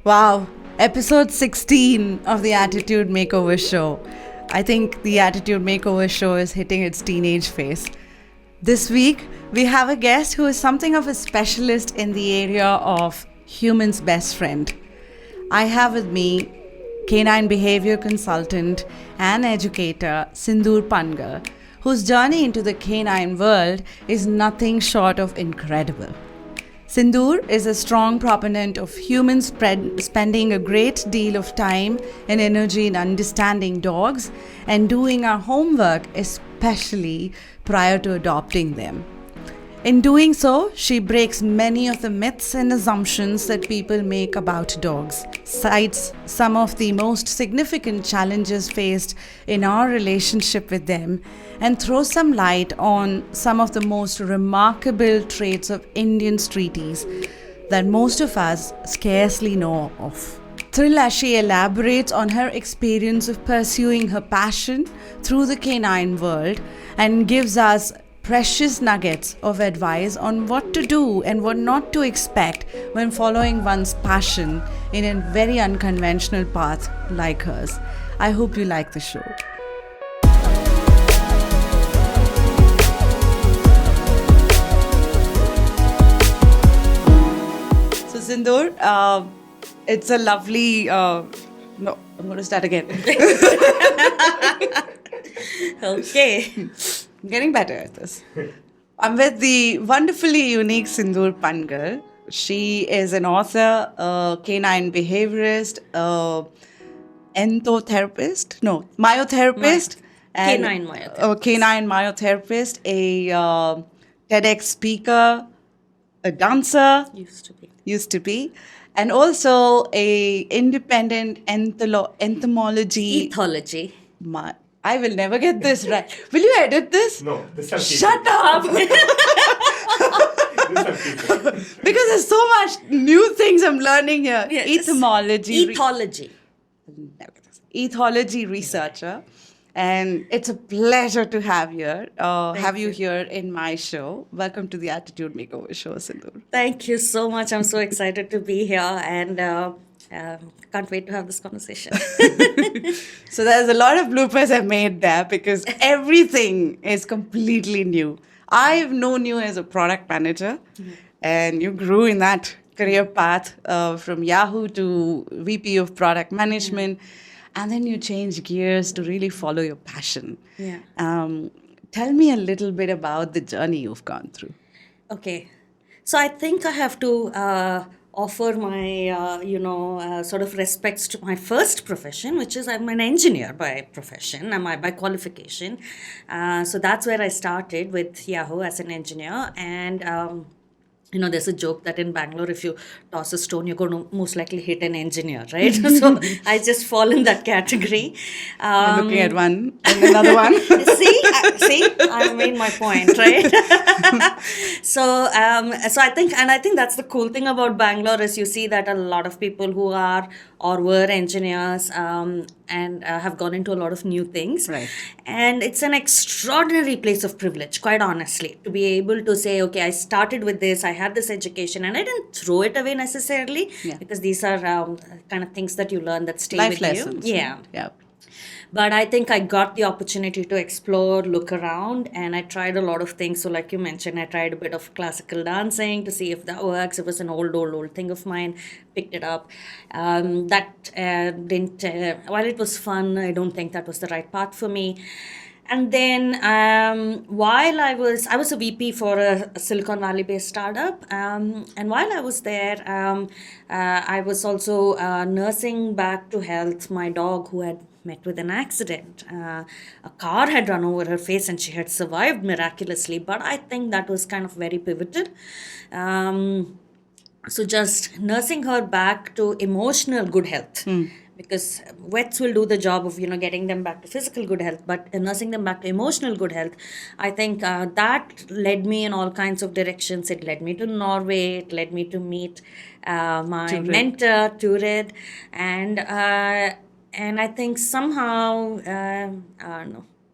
Wow, episode 16 of the Attitude Makeover Show. I think the Attitude Makeover Show is hitting its teenage phase. This week, we have a guest who is something of a specialist in the area of human's best friend. I have with me canine behavior consultant and educator Sindhoor Pangal, whose journey into the canine world is nothing short of incredible. Sindhoor is a strong proponent of humans spending a great deal of time and energy in understanding dogs and doing our homework, especially prior to adopting them. In doing so, she breaks many of the myths and assumptions that people make about dogs, cites some of the most significant challenges faced in our relationship with them, and throws some light on some of the most remarkable traits of Indian streeties that most of us scarcely know of. Thrilled as she elaborates on her experience of pursuing her passion through the canine world and gives us precious nuggets of advice on what to do and what not to expect when following one's passion in a very unconventional path like hers. I hope you like the show. So Sindhoor, it's a lovely... no, I'm going to start again. Okay. I'm getting better at this. I'm with the wonderfully unique Sindhoor Pangal. She is an author, a canine behaviorist, myotherapist. Canine myotherapist. A canine myotherapist, a TEDx speaker, a dancer. Used to be. And also a independent entomology. Ethology. I will never get this right. Will you edit this? No, this I'll keep. Shut up! This I'll keep. Because there's so much new things I'm learning here. Yes. Etymology. Ethology. Ethology researcher. And it's a pleasure to have you here in my show. Welcome to the Attitude Makeover Show, Sindhoor. Thank you so much. I'm so excited to be here and can't wait to have this conversation. So there's a lot of bloopers I've made there because everything is completely new. I've known you as a product manager and you grew in that career path from Yahoo to VP of product management. And then you change gears to really follow your passion. Yeah. Tell me a little bit about the journey you've gone through. Okay. So I think I have to offer my, sort of respects to my first profession, which is I'm an engineer by profession and by qualification. So that's where I started with Yahoo as an engineer. And there's a joke that in Bangalore, if you toss a stone, you're going to most likely hit an engineer, right? So I just fall in that category. You're looking at one and another one. See, I made my point, right? So I think that's the cool thing about Bangalore is you see that a lot of people who are or were engineers and have gone into a lot of new things. Right. And it's an extraordinary place of privilege, quite honestly, to be able to say, okay, I started with this, I had this education, and I didn't throw it away necessarily because these are kind of things that you learn that stay Life with lessons. you. Yeah. Yeah. But I think I got the opportunity to explore, look around, and I tried a lot of things. So like you mentioned, I tried a bit of classical dancing to see if that works. It was an old thing of mine, picked it up. That didn't, while it was fun, I don't think that was the right path for me. And then while I was a VP for a Silicon Valley based startup. And while I was there, I was also nursing back to health my dog who had met with an accident. A car had run over her face and she had survived miraculously. But I think that was kind of very pivotal. So just nursing her back to emotional good health. Because vets will do the job of, getting them back to physical good health, but nursing them back to emotional good health, I think that led me in all kinds of directions. It led me to Norway. It led me to meet my mentor, Turid. And I think somehow,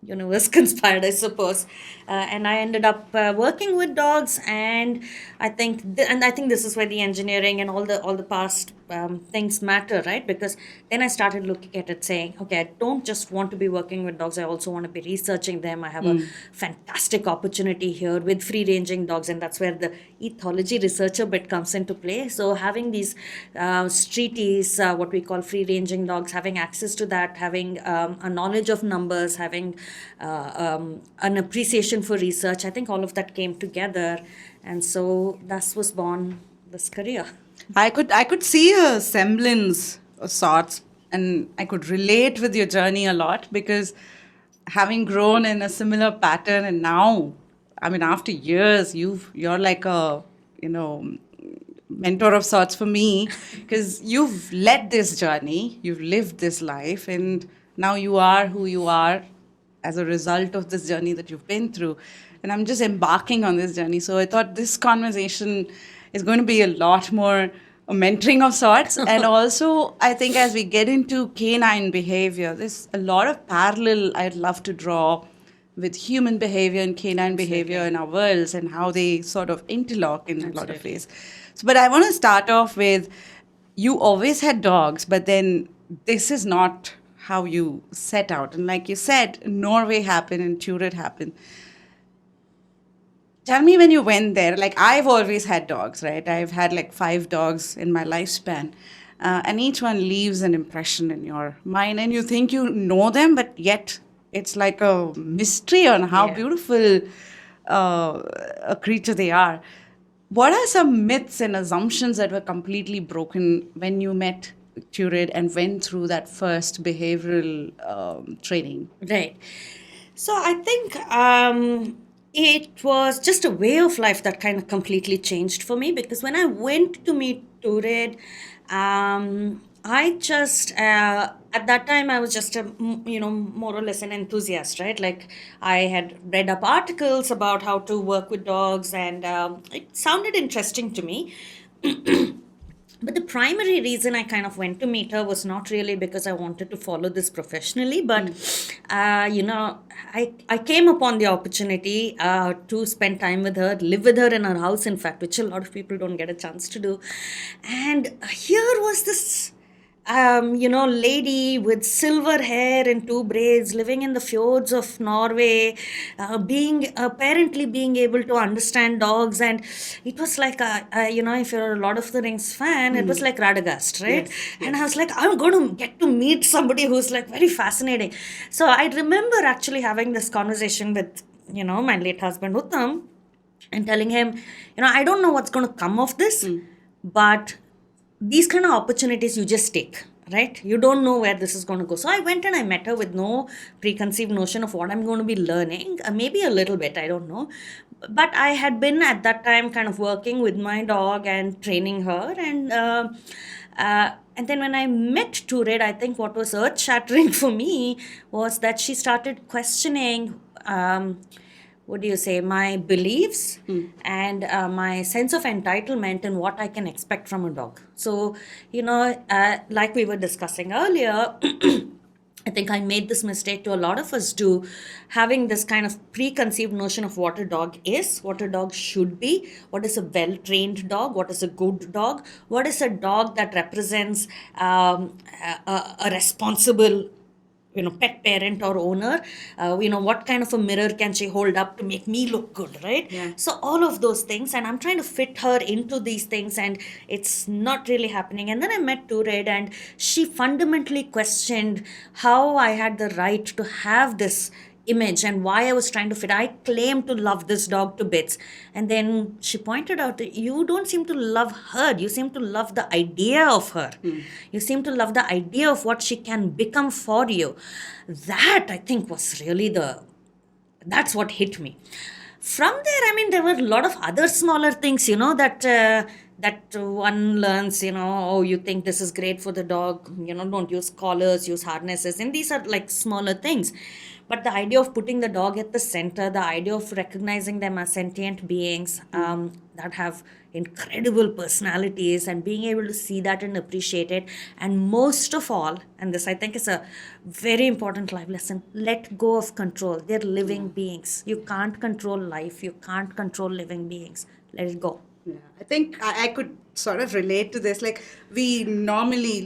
universe conspired, I suppose. And I ended up working with dogs, and I think this is where the engineering and all the past things matter, right? Because then I started looking at it saying, okay, I don't just want to be working with dogs, I also want to be researching them. I have a fantastic opportunity here with free ranging dogs, and that's where the ethology researcher bit comes into play. So having these streeties, what we call free ranging dogs, having access to that, having a knowledge of numbers, having an appreciation for research, I think all of that came together, and so thus was born this career. I could see a semblance of sorts, and I could relate with your journey a lot because having grown in a similar pattern, and now, I mean, after years, you're like a mentor of sorts for me because you've led this journey, you've lived this life, and now you are who you are as a result of this journey that you've been through. And I'm just embarking on this journey. So I thought this conversation is going to be a lot more a mentoring of sorts. And also, I think as we get into canine behavior, there's a lot of parallel I'd love to draw with human behavior and canine behavior in our worlds and how they sort of interlock in a lot of ways. So, but I want to start off with you always had dogs, but then this is not how you set out. And like you said, Norway happened and Turet happened. Tell me when you went there, like I've always had dogs, right? I've had like 5 dogs in my lifespan. And each one leaves an impression in your mind and you think you know them, but yet it's like a mystery on how beautiful a creature they are. What are some myths and assumptions that were completely broken when you met Turet and went through that first behavioral training? Right. So I think it was just a way of life that kind of completely changed for me, because when I went to meet Turet, I just at that time I was just a more or less an enthusiast, right? Like I had read up articles about how to work with dogs, and it sounded interesting to me. But the primary reason I kind of went to meet her was not really because I wanted to follow this professionally, but I came upon the opportunity to spend time with her, live with her in her house, in fact, which a lot of people don't get a chance to do. And here was this lady with silver hair and 2 braids living in the fjords of Norway, apparently being able to understand dogs. And it was like, if you're a Lord of the Rings fan, it was like Radagast, right? Yes. And I was like, I'm going to get to meet somebody who's like very fascinating. So I remember actually having this conversation with, my late husband, Uttam, and telling him, I don't know what's going to come of this, but these kind of opportunities you just take, right? You don't know where this is going to go. So I went and I met her with no preconceived notion of what I'm going to be learning. Maybe a little bit, I don't know. But I had been at that time kind of working with my dog and training her. And then when I met Turet, I think what was earth-shattering for me was that she started questioning my beliefs and my sense of entitlement and what I can expect from a dog. So, like we were discussing earlier, I think I made this mistake to a lot of us do, having this kind of preconceived notion of what a dog is, what a dog should be, what is a well-trained dog, what is a good dog, what is a dog that represents a responsible pet parent or owner, what kind of a mirror can she hold up to make me look good, right? Yeah. So all of those things, and I'm trying to fit her into these things, and it's not really happening. And then I met Turet, and she fundamentally questioned how I had the right to have this image and why I was trying to fit. I claim to love this dog to bits. And then she pointed out that you don't seem to love her. You seem to love the idea of her. You seem to love the idea of what she can become for you. That, I think, was really that's what hit me. From there, there were a lot of other smaller things, that one learns, you think this is great for the dog, don't use collars, use harnesses. And these are like smaller things. But the idea of putting the dog at the center, the idea of recognizing them as sentient beings that have incredible personalities, and being able to see that and appreciate it. And most of all, and this I think is a very important life lesson, let go of control. They're living beings. You can't control life. You can't control living beings. Let it go. Yeah, I think I could sort of relate to this. Like, we normally,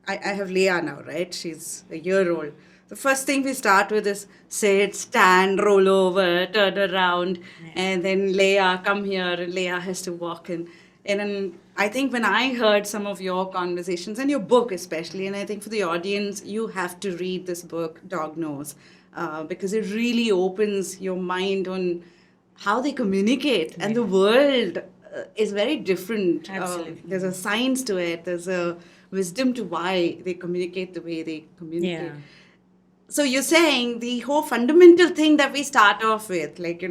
like, I have Leah now, right? She's a year old. The first thing we start with is sit, stand, roll over, turn around, and then Leah, come here, and Leah has to walk in. And then I think when I heard some of your conversations and your book, especially, and I think for the audience, you have to read this book, Dog Knows, because it really opens your mind on how they communicate, and the world is very different. Absolutely. There's a science to it. There's a wisdom to why they communicate the way they communicate. Yeah. So you're saying the whole fundamental thing that we start off with, like,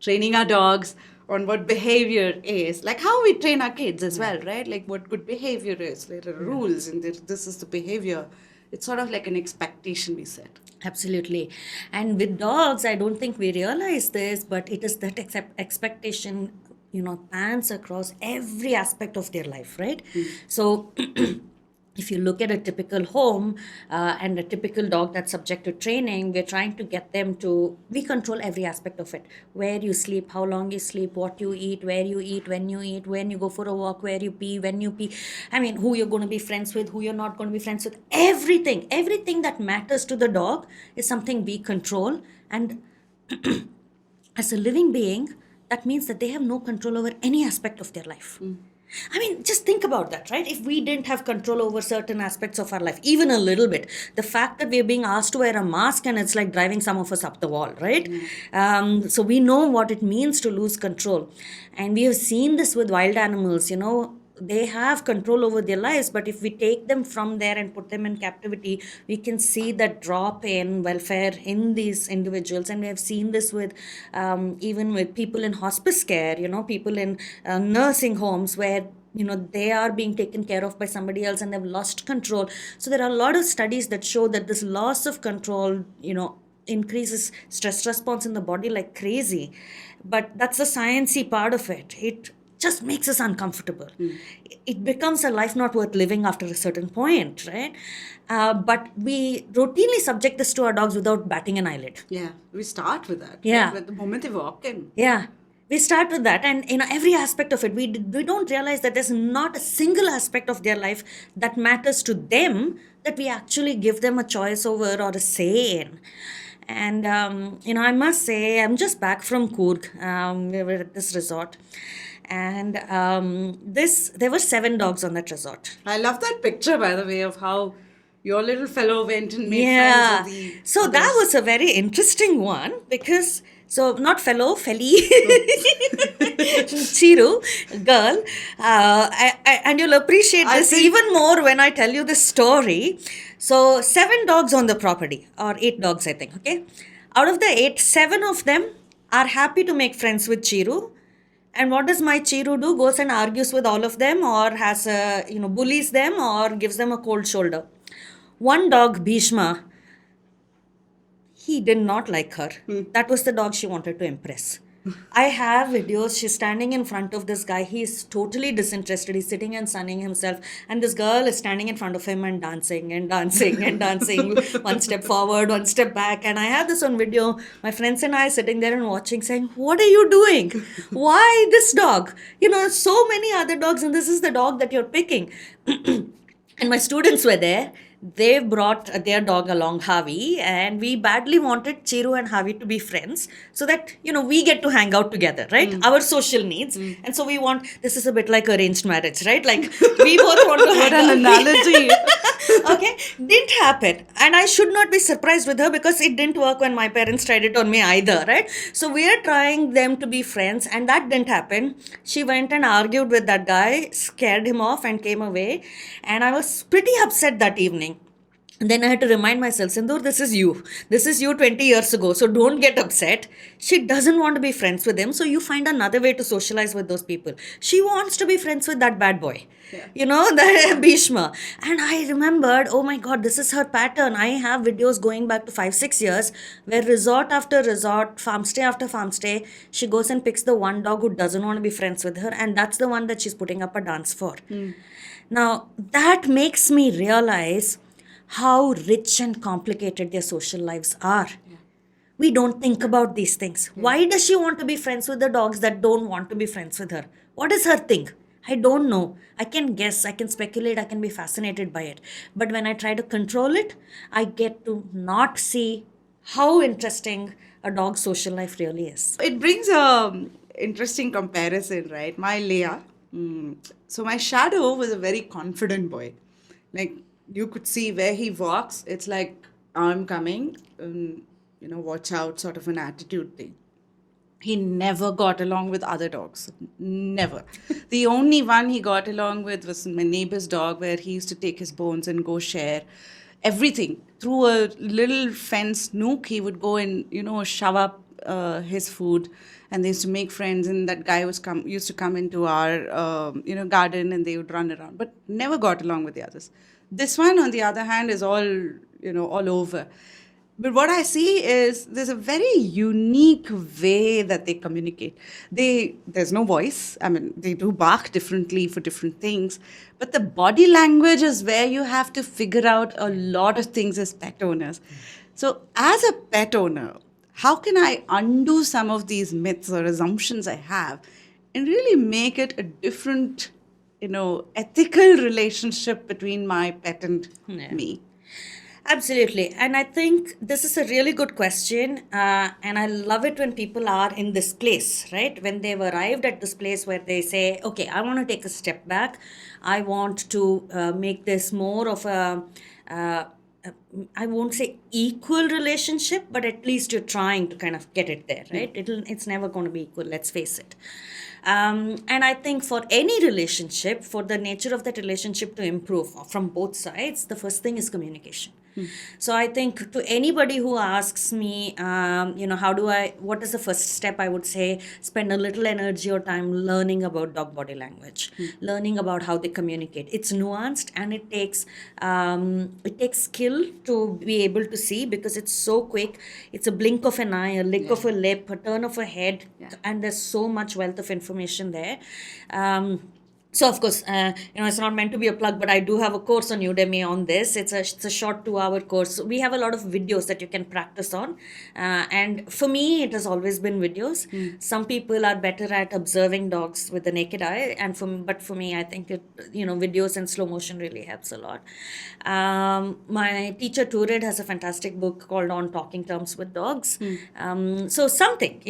training our dogs on what behavior is, like how we train our kids as well, right? Like what good behavior is. There are rules, and this is the behavior. It's sort of like an expectation we set. Absolutely. And with dogs, I don't think we realize this, but it is that expectation, pans across every aspect of their life, right? So, if you look at a typical home and a typical dog that's subject to training, we're trying to get them to, we control every aspect of it. Where you sleep, how long you sleep, what you eat, where you eat, when you go for a walk, where you pee, when you pee. I mean, who you're going to be friends with, who you're not going to be friends with. Everything that matters to the dog is something we control. And as a living being, that means that they have no control over any aspect of their life. I mean, just think about that, right? If we didn't have control over certain aspects of our life, even a little bit, the fact that we're being asked to wear a mask and it's like driving some of us up the wall, right? So we know what it means to lose control. And we have seen this with wild animals, they have control over their lives, but if we take them from there and put them in captivity, we can see that drop in welfare in these individuals. And we have seen this with even with people in hospice care, people in nursing homes where they are being taken care of by somebody else and they've lost control. So there are a lot of studies that show that this loss of control increases stress response in the body like crazy. But that's the sciencey part of it just makes us uncomfortable. It becomes a life not worth living after a certain point, right? But we routinely subject this to our dogs without batting an eyelid. Yeah, we start with that. Yeah. Right? The moment they walk in. Yeah. We start with that, and every aspect of it, we don't realize that there's not a single aspect of their life that matters to them that we actually give them a choice over or a say in. And I must say, I'm just back from Coorg. We were at this resort, and there were 7 dogs on that resort. I love that picture, by the way, of how your little fellow went and made friends with the So others. that was a very interesting one because, so not fellow, felly, Chiru, girl. And you'll appreciate this even more when I tell you this story. So 7 dogs on the property, or 8 dogs, I think, okay? Out of the 8, 7 of them are happy to make friends with Chiru. And what does my Chiru do? Goes and argues with all of them, or has bullies them, or gives them a cold shoulder. One dog, Bhishma, he did not like her. That was the dog she wanted to impress. I have videos. She's standing in front of this guy. He's totally disinterested. He's sitting and sunning himself. And this girl is standing in front of him and dancing and dancing and dancing. One step forward, one step back. And I have this on video. My friends and I sitting there and watching, saying, what are you doing? Why this dog? So many other dogs, and this is the dog that you're picking. And my students were there. They brought their dog along, Javi, and we badly wanted Chiru and Javi to be friends so that, we get to hang out together, right? Our social needs. And so we want, this is a bit like arranged marriage, right? Like, we both want to hang out. What an analogy. Okay, didn't happen. And I should not be surprised with her because it didn't work when my parents tried it on me either, right? So we are trying them to be friends, and that didn't happen. She went and argued with that guy, scared him off, and came away. And I was pretty upset that evening. And then I had to remind myself, Sindhoor, this is you. This is you 20 years ago. So don't get upset. She doesn't want to be friends with him. So you find another way to socialize with those people. She wants to be friends with that bad boy. Yeah. The Bhishma. And I remembered, oh my God, this is her pattern. I have videos going back to 5-6 years where resort after resort, farm stay after farm stay, she goes and picks the one dog who doesn't want to be friends with her. And that's the one that she's putting up a dance for. Now, that makes me realize how rich and complicated their social lives are. Yeah. We don't think about these things. Yeah. Why does she want to be friends with the dogs that don't want to be friends with her? What is her thing? I don't know. I can guess, I can speculate, I can be fascinated by it. But when I try to control it, I get to not see how interesting a dog's social life really is. It brings a interesting comparison, right? My Leah. So my shadow was a very confident boy. Like you could see where he walks, it's like I'm coming, watch out, sort of an attitude thing. He never got along with other dogs. Never. The only one he got along with was my neighbor's dog, where he used to take his bones and go share everything. Through a little fence nook, he would go and, shove up his food. And they used to make friends. And that guy used to come into our, garden, and they would run around. But never got along with the others. This one, on the other hand, is all, all over. But what I see is there's a very unique way that they communicate. There's no voice. I mean, they do bark differently for different things. But the body language is where you have to figure out a lot of things as pet owners. So as a pet owner, how can I undo some of these myths or assumptions I have and really make it a different, ethical relationship between my pet and me? Absolutely. And I think this is a really good question. And I love it when people are in this place, right? When they've arrived at this place where they say, okay, I want to take a step back. I want to make this more of I won't say equal relationship, but at least you're trying to kind of get it there, right? It's never going to be equal, let's face it. And I think for any relationship, for the nature of that relationship to improve from both sides, the first thing is communication. So I think to anybody who asks me, what is the first step? I would say spend a little energy or time learning about dog body language, learning about how they communicate. It's nuanced and it takes skill to be able to see, because it's so quick. It's a blink of an eye, a lick of a lip, a turn of a head, and there's so much wealth of information there. So of course, it's not meant to be a plug, but I do have a course on Udemy on this. It's a short 2-hour course. We have a lot of videos that you can practice on. And for me, it has always been videos. Some people are better at observing dogs with the naked eye. But for me, I think videos and slow motion really helps a lot. My teacher Turid has a fantastic book called On Talking Terms with Dogs. So something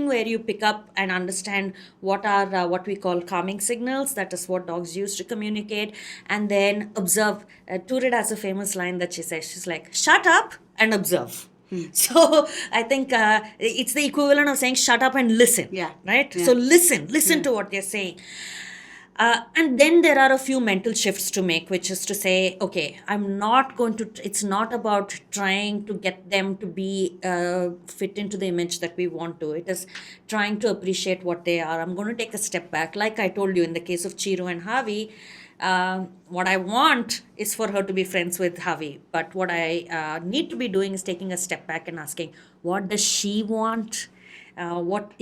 where you pick up and understand what are what we call calming signals. That is what dogs use to communicate. And then observe. Turid has a famous line that she says, she's like, shut up and observe. So I think it's the equivalent of saying shut up and listen. Right? So listen to what they're saying. And then there are a few mental shifts to make, which is to say, okay, it's not about trying to get them to be fit into the image that we want to. It is trying to appreciate what they are. I'm going to take a step back. Like I told you in the case of Chiru and Javi, what I want is for her to be friends with Javi. But what I need to be doing is taking a step back and asking, what does she want? What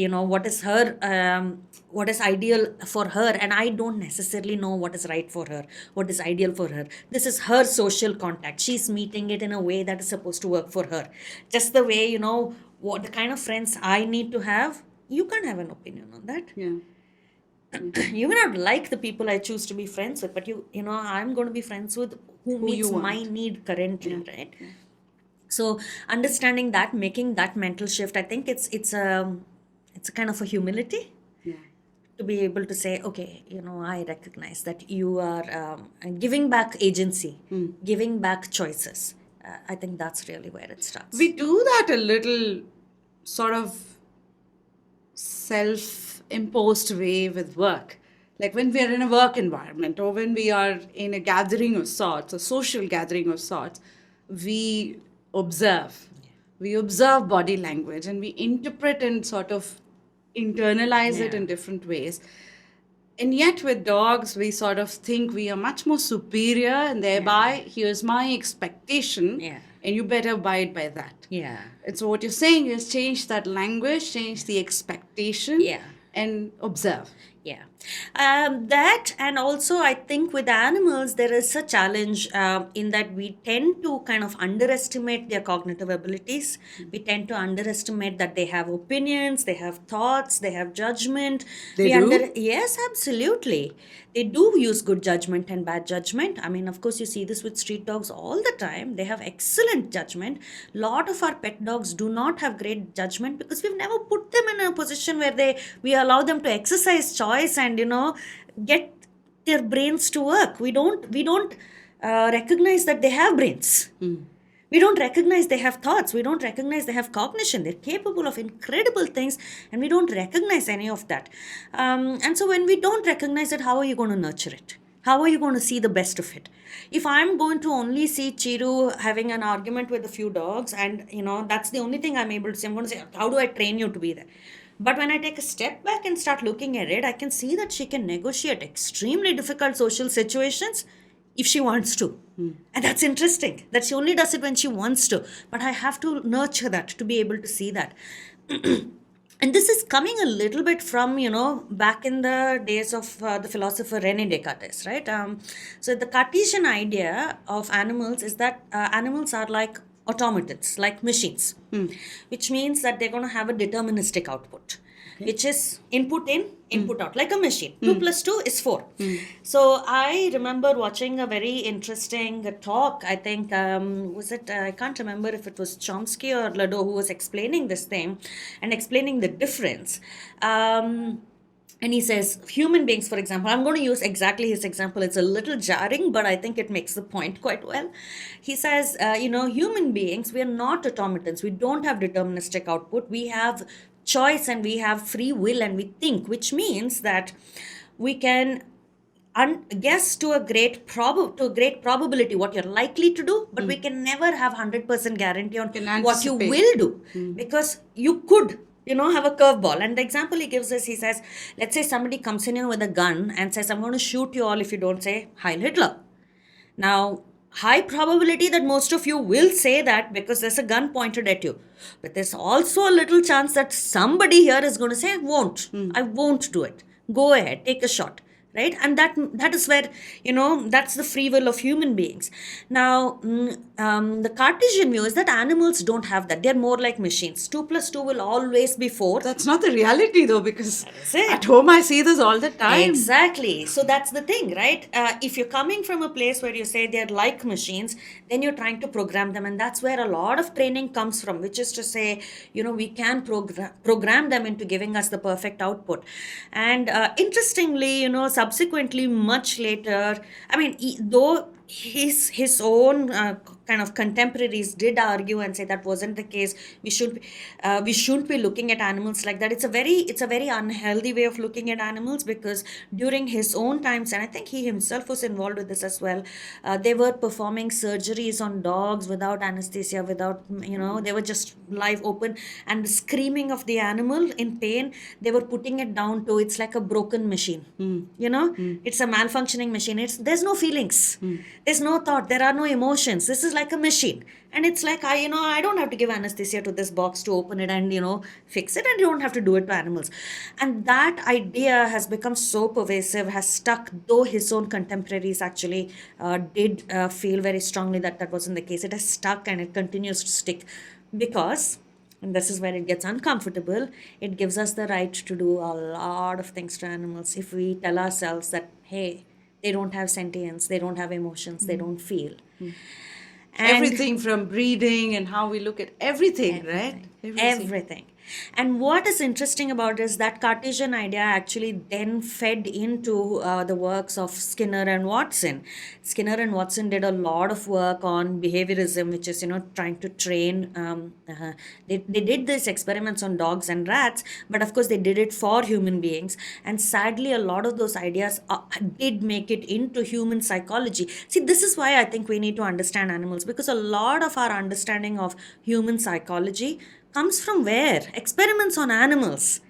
is her, what is ideal for her, and I don't necessarily know what is right for her, what is ideal for her. This is her social contact. She's meeting it in a way that is supposed to work for her. Just the way, what the kind of friends I need to have, you can't have an opinion on that. You may not like the people I choose to be friends with, but I'm going to be friends with who meets my need currently, right? So understanding that, making that mental shift, I think it's a kind of a humility to be able to say, okay, I recognize that you are giving back agency, giving back choices. I think that's really where it starts. We do that a little sort of self-imposed way with work. Like when we are in a work environment or when we are in a gathering of sorts, a social gathering of sorts, we observe. We observe body language and we interpret and sort of internalize it in different ways. And yet with dogs, we sort of think we are much more superior, and thereby here's my expectation and you better abide by that. And so what you're saying is change that language, change the expectation and observe. Yeah, that, and also I think with animals there is a challenge in that we tend to kind of underestimate their cognitive abilities. We tend to underestimate that they have opinions, they have thoughts, they have judgment. They do? Yes, absolutely. They do use good judgment and bad judgment. I mean, of course, you see this with street dogs all the time. They have excellent judgment. Lot of our pet dogs do not have great judgment because we've never put them in a position where we allow them to exercise choice and get their brains to work. We don't recognize that they have brains. We don't recognize they have thoughts. We don't recognize they have cognition. They're capable of incredible things, and we don't recognize any of that. And so, when we don't recognize it, how are you going to nurture it? How are you going to see the best of it? If I'm going to only see Chiru having an argument with a few dogs, and that's the only thing I'm able to say, I'm going to say, how do I train you to be there? But when I take a step back and start looking at it, I can see that she can negotiate extremely difficult social situations if she wants to. And that's interesting that she only does it when she wants to. But I have to nurture that to be able to see that. And this is coming a little bit from, back in the days of the philosopher René Descartes, right? So the Cartesian idea of animals is that animals are like automatons, like machines, which means that they're going to have a deterministic output. Which is input in, input out, like a machine. 2 plus 2 is 4. So I remember watching a very interesting talk. I think, I can't remember if it was Chomsky or Lado who was explaining this thing and explaining the difference. And he says, human beings, for example, I'm going to use exactly his example. It's a little jarring, but I think it makes the point quite well. He says, human beings, we are not automatons. We don't have deterministic output. We have choice and we have free will and we think, which means that we can guess to a great probability what you're likely to do, but we can never have 100% guarantee on what you will do because you could have a curveball. And the example he gives us, he says, let's say somebody comes in here with a gun and says, I'm going to shoot you all if you don't say Heil Hitler. Now, high probability that most of you will say that because there's a gun pointed at you. But there's also a little chance that somebody here is going to say, I won't do it. Go ahead, take a shot. Right? And that is where, that's the free will of human beings. Now, the Cartesian view is that animals don't have that. They're more like machines. 2 plus 2 will always be 4. That's not the reality though, because at home I see this all the time. Exactly. So that's the thing, right? If you're coming from a place where you say they're like machines, then you're trying to program them. And that's where a lot of training comes from, which is to say, we can program them into giving us the perfect output. And interestingly, subsequently, much later, I mean, though his own kind of contemporaries did argue and say that wasn't the case. We shouldn't be looking at animals like that. It's a very unhealthy way of looking at animals because during his own times, and I think he himself was involved with this as well, they were performing surgeries on dogs without anesthesia, without they were just live open, and the screaming of the animal in pain, they were putting it down to it's like a broken machine. It's a malfunctioning machine. There's no feelings. There's no thought. There are no emotions. This is like a machine. And it's like, I don't have to give anesthesia to this box to open it and, fix it. And you don't have to do it to animals. And that idea has become so pervasive, has stuck, though his own contemporaries actually did feel very strongly that wasn't the case. It has stuck and it continues to stick because, and this is where it gets uncomfortable, it gives us the right to do a lot of things to animals if we tell ourselves that, hey, they don't have sentience, they don't have emotions, they don't feel. And everything from breeding and how we look at everything, right? Everything. And what is interesting about it is that Cartesian idea actually then fed into the works of Skinner and Watson. Skinner and Watson did a lot of work on behaviorism, which is, trying to train. They did these experiments on dogs and rats, but of course they did it for human beings. And sadly, a lot of those ideas did make it into human psychology. See, this is why I think we need to understand animals, because a lot of our understanding of human psychology comes from where? Experiments on animals.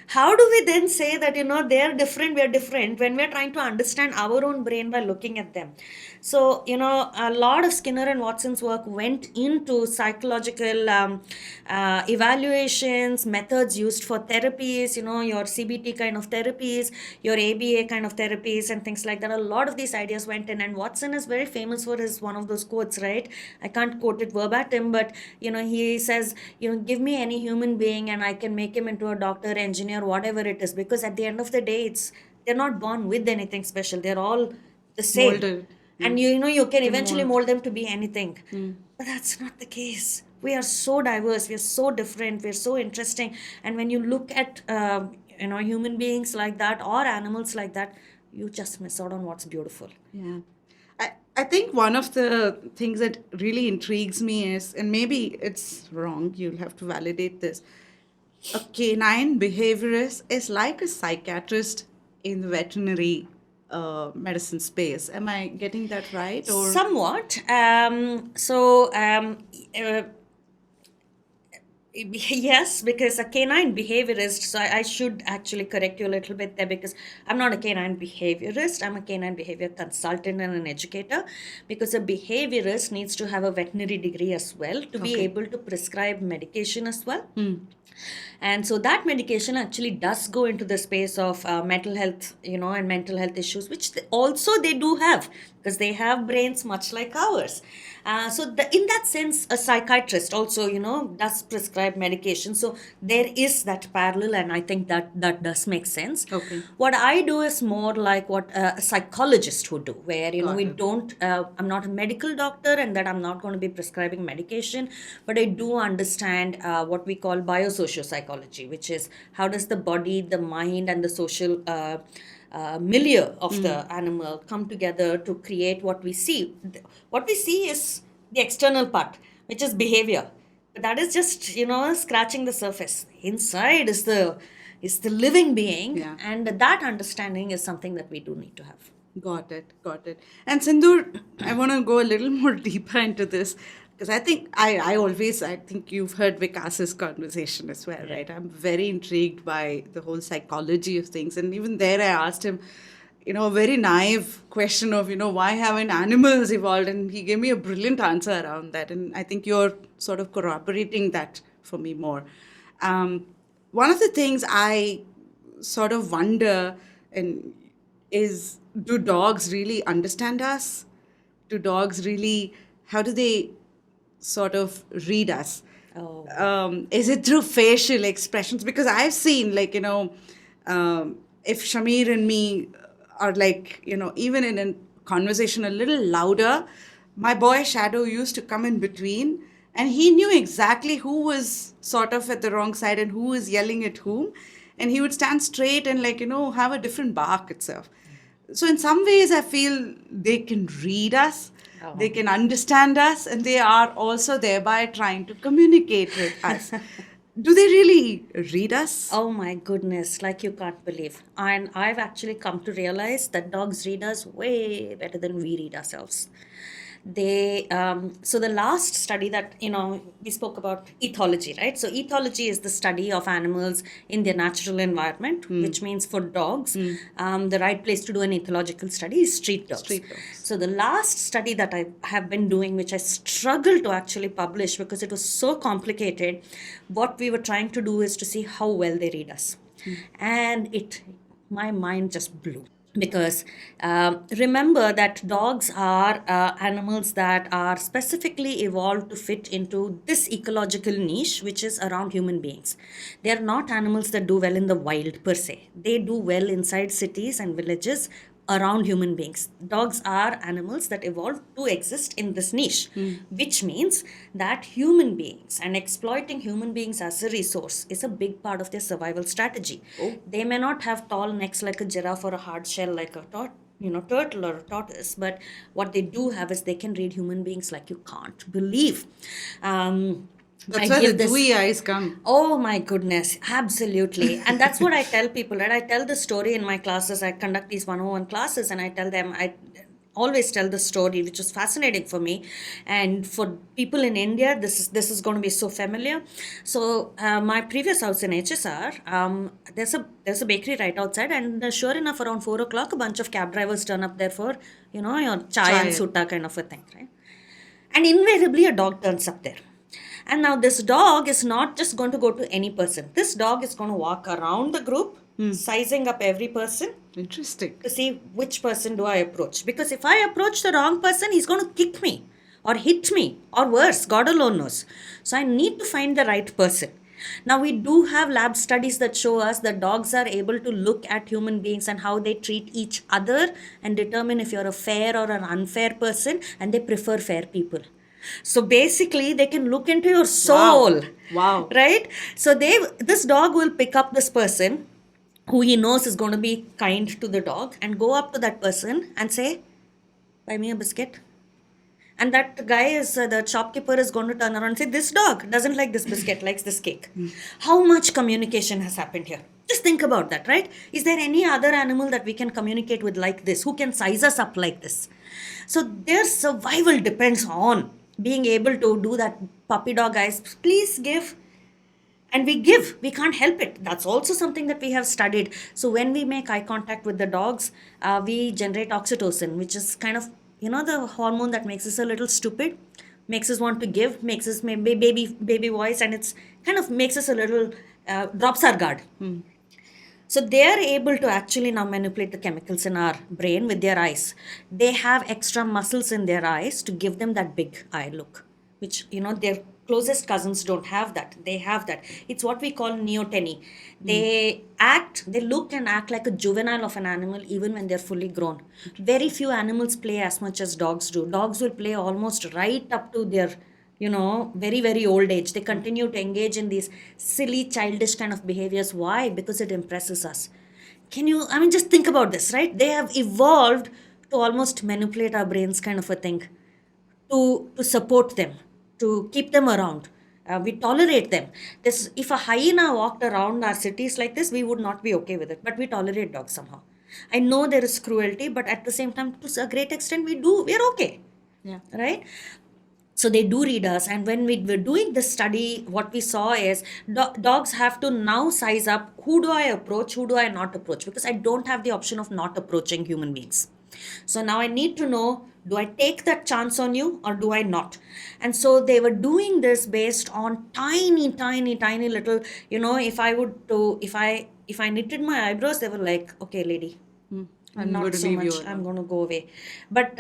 How do we then say that, they're different, we're different, when we're trying to understand our own brain by looking at them? So, a lot of Skinner and Watson's work went into psychological evaluations, methods used for therapies, your CBT kind of therapies, your ABA kind of therapies, and things like that. A lot of these ideas went in, and Watson is very famous for his one of those quotes, right? I can't quote it verbatim, but he says, give me any human being and I can make him into a doctor, engineer, whatever it is, because at the end of the day, they're not born with anything special. They're all the same. Molded. And you can eventually mold them to be anything. But that's not the case. We are so diverse, we are so different, we're so interesting. And when you look at human beings like that or animals like that, you just miss out on what's beautiful. Yeah. I think one of the things that really intrigues me is, and maybe it's wrong, you'll have to validate this, a canine behaviorist is like a psychiatrist in the veterinary medicine space. Am I getting that right? Or Somewhat. Yes, because a canine behaviorist, so I should actually correct you a little bit there, because I'm not a canine behaviorist, I'm a canine behavior consultant and an educator, because a behaviorist needs to have a veterinary degree as well to be able to prescribe medication as well. And so that medication actually does go into the space of mental health, and mental health issues, which they do have, because they have brains much like ours. In that sense, a psychiatrist also, does prescribe medication. So there is that parallel, and I think that does make sense. Okay. What I do is more like what a psychologist would do, where, we don't, I'm not a medical doctor, and that I'm not going to be prescribing medication, but I do understand what we call biosociopsychology, which is how does the body, the mind, and the social milieu of the animal come together to create what we see. What we see is the external part, which is behavior. But that is just, scratching the surface. Inside is the living being, and that understanding is something that we do need to have. Got it. And Sindhoor, I want to go a little more deeper into this, because I think I think you've heard Vikas's conversation as well, right? I'm very intrigued by the whole psychology of things. And even there I asked him, a very naive question of, why haven't animals evolved? And he gave me a brilliant answer around that. And I think you're sort of corroborating that for me more. One of the things I sort of wonder is, do dogs really understand us? Do dogs really, how do they sort of read us? Is it through facial expressions? Because I've seen, if Shamir and me are even in a conversation a little louder, my boy Shadow used to come in between, and he knew exactly who was sort of at the wrong side and who was yelling at whom, and he would stand straight and have a different bark itself. So in some ways I feel they can read us, they can understand us, and they are also thereby trying to communicate with us. Do they really read us? Oh my goodness, like you can't believe. And I've actually come to realize that dogs read us way better than we read ourselves. So the last study that, we spoke about ethology, right? So ethology is the study of animals in their natural environment, which means for dogs, the right place to do an ethological study is street dogs. So the last study that I have been doing, which I struggled to actually publish because it was so complicated, what we were trying to do is to see how well they read us. And my mind just blew. Because remember that dogs are animals that are specifically evolved to fit into this ecological niche, which is around human beings. They are not animals that do well in the wild per se. They do well inside cities and villages around human beings. Dogs are animals that evolved to exist in this niche, which means that human beings and exploiting human beings as a resource is a big part of their survival strategy. They may not have tall necks like a giraffe or a hard shell like a turtle or a tortoise, but what they do have is they can read human beings like you can't believe. That's where the dewy eyes come. Oh my goodness, absolutely. And that's what I tell people, right? I tell the story in my classes. I conduct these 101 classes and I tell them, always tell the story, which is fascinating for me, and for people in India, this is going to be so familiar. So my previous house in HSR, there's a bakery right outside, and sure enough, around 4 o'clock, a bunch of cab drivers turn up there for your chai and sutta kind of a thing, right? And invariably, a dog turns up there. And now this dog is not just going to go to any person. This dog is going to walk around the group, sizing up every person. Interesting. To see which person do I approach. Because if I approach the wrong person, he's going to kick me or hit me or worse, God alone knows. So I need to find the right person. Now we do have lab studies that show us that dogs are able to look at human beings and how they treat each other and determine if you're a fair or an unfair person, and they prefer fair people. So basically they can look into your soul. Wow. Right? So this dog will pick up this person who he knows is going to be kind to the dog and go up to that person and say, buy me a biscuit. And that guy the shopkeeper is going to turn around and say, this dog doesn't like this biscuit, likes this cake. How much communication has happened here? Just think about that, right? Is there any other animal that we can communicate with like this, who can size us up like this? So their survival depends on being able to do that puppy dog eyes, please give. And we give, we can't help it. That's also something that we have studied. So when we make eye contact with the dogs, we generate oxytocin, which is kind of, the hormone that makes us a little stupid, makes us want to give, makes us maybe baby voice, and it's kind of makes us a little, drops our guard. So they are able to actually now manipulate the chemicals in our brain with their eyes. They have extra muscles in their eyes to give them that big eye look, which, their closest cousins don't have that. They have that. It's what we call neoteny. They look and act like a juvenile of an animal even when they're fully grown. Very few animals play as much as dogs do. Dogs will play almost right up to their, very, very old age. They continue to engage in these silly, childish kind of behaviors. Why? Because it impresses us. Just think about this, right? They have evolved to almost manipulate our brains kind of a thing, to support them, to keep them around. We tolerate them. If a hyena walked around our cities like this, we would not be okay with it. But we tolerate dogs somehow. I know there is cruelty, but at the same time, to a great extent, we're okay. Yeah. Right? So they do read us. And when we were doing this study, what we saw is dogs have to now size up, who do I approach, who do I not approach? Because I don't have the option of not approaching human beings. So now I need to know, do I take that chance on you or do I not? And so they were doing this based on tiny little, if I knitted my eyebrows, they were like, okay, lady, I'm not so much, I'm going to go away. But,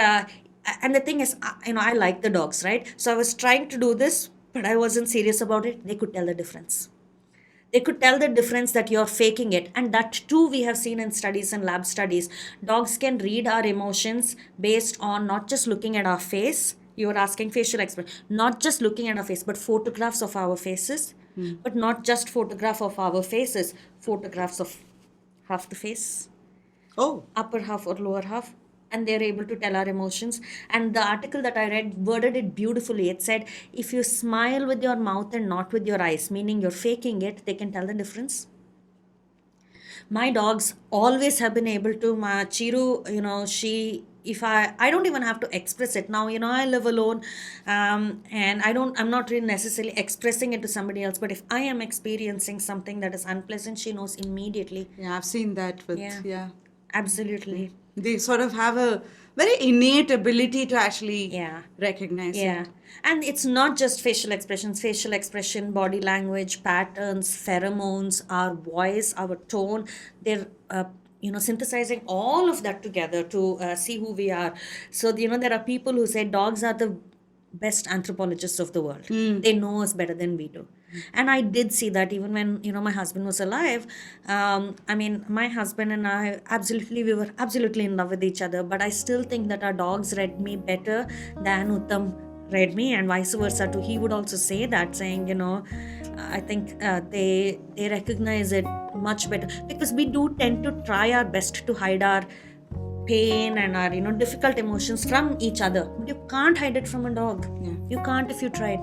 and the thing is, I like the dogs, right? So I was trying to do this, but I wasn't serious about it. They could tell the difference. They could tell the difference that you're faking it. And that too we have seen in studies and lab studies. Dogs can read our emotions based on not just looking at our face. You were asking facial expression. Not just looking at our face, but photographs of our faces. But not just photograph of our faces. Photographs of half the face. Oh. Upper half or lower half. And they're able to tell our emotions. And the article that I read worded it beautifully. It said, if you smile with your mouth and not with your eyes, meaning you're faking it, they can tell the difference. My dogs always have been able to. My Chiru, I don't even have to express it. Now, I live alone, and I'm not really necessarily expressing it to somebody else. But if I am experiencing something that is unpleasant, she knows immediately. Yeah, I've seen that with, yeah. Absolutely. They sort of have a very innate ability to actually recognize it. And it's not just facial expression, body language, patterns, pheromones, our voice, our tone. They're, synthesizing all of that together to see who we are. So, there are people who say dogs are the best anthropologists of the world. They know us better than we do. And I did see that even when, my husband was alive. My husband and I, we were absolutely in love with each other. But I still think that our dogs read me better than Uttam read me, and vice versa too. He would also say that, saying, I think they recognize it much better. Because we do tend to try our best to hide our pain and our, difficult emotions from each other. But you can't hide it from a dog. Yeah. You can't if you tried.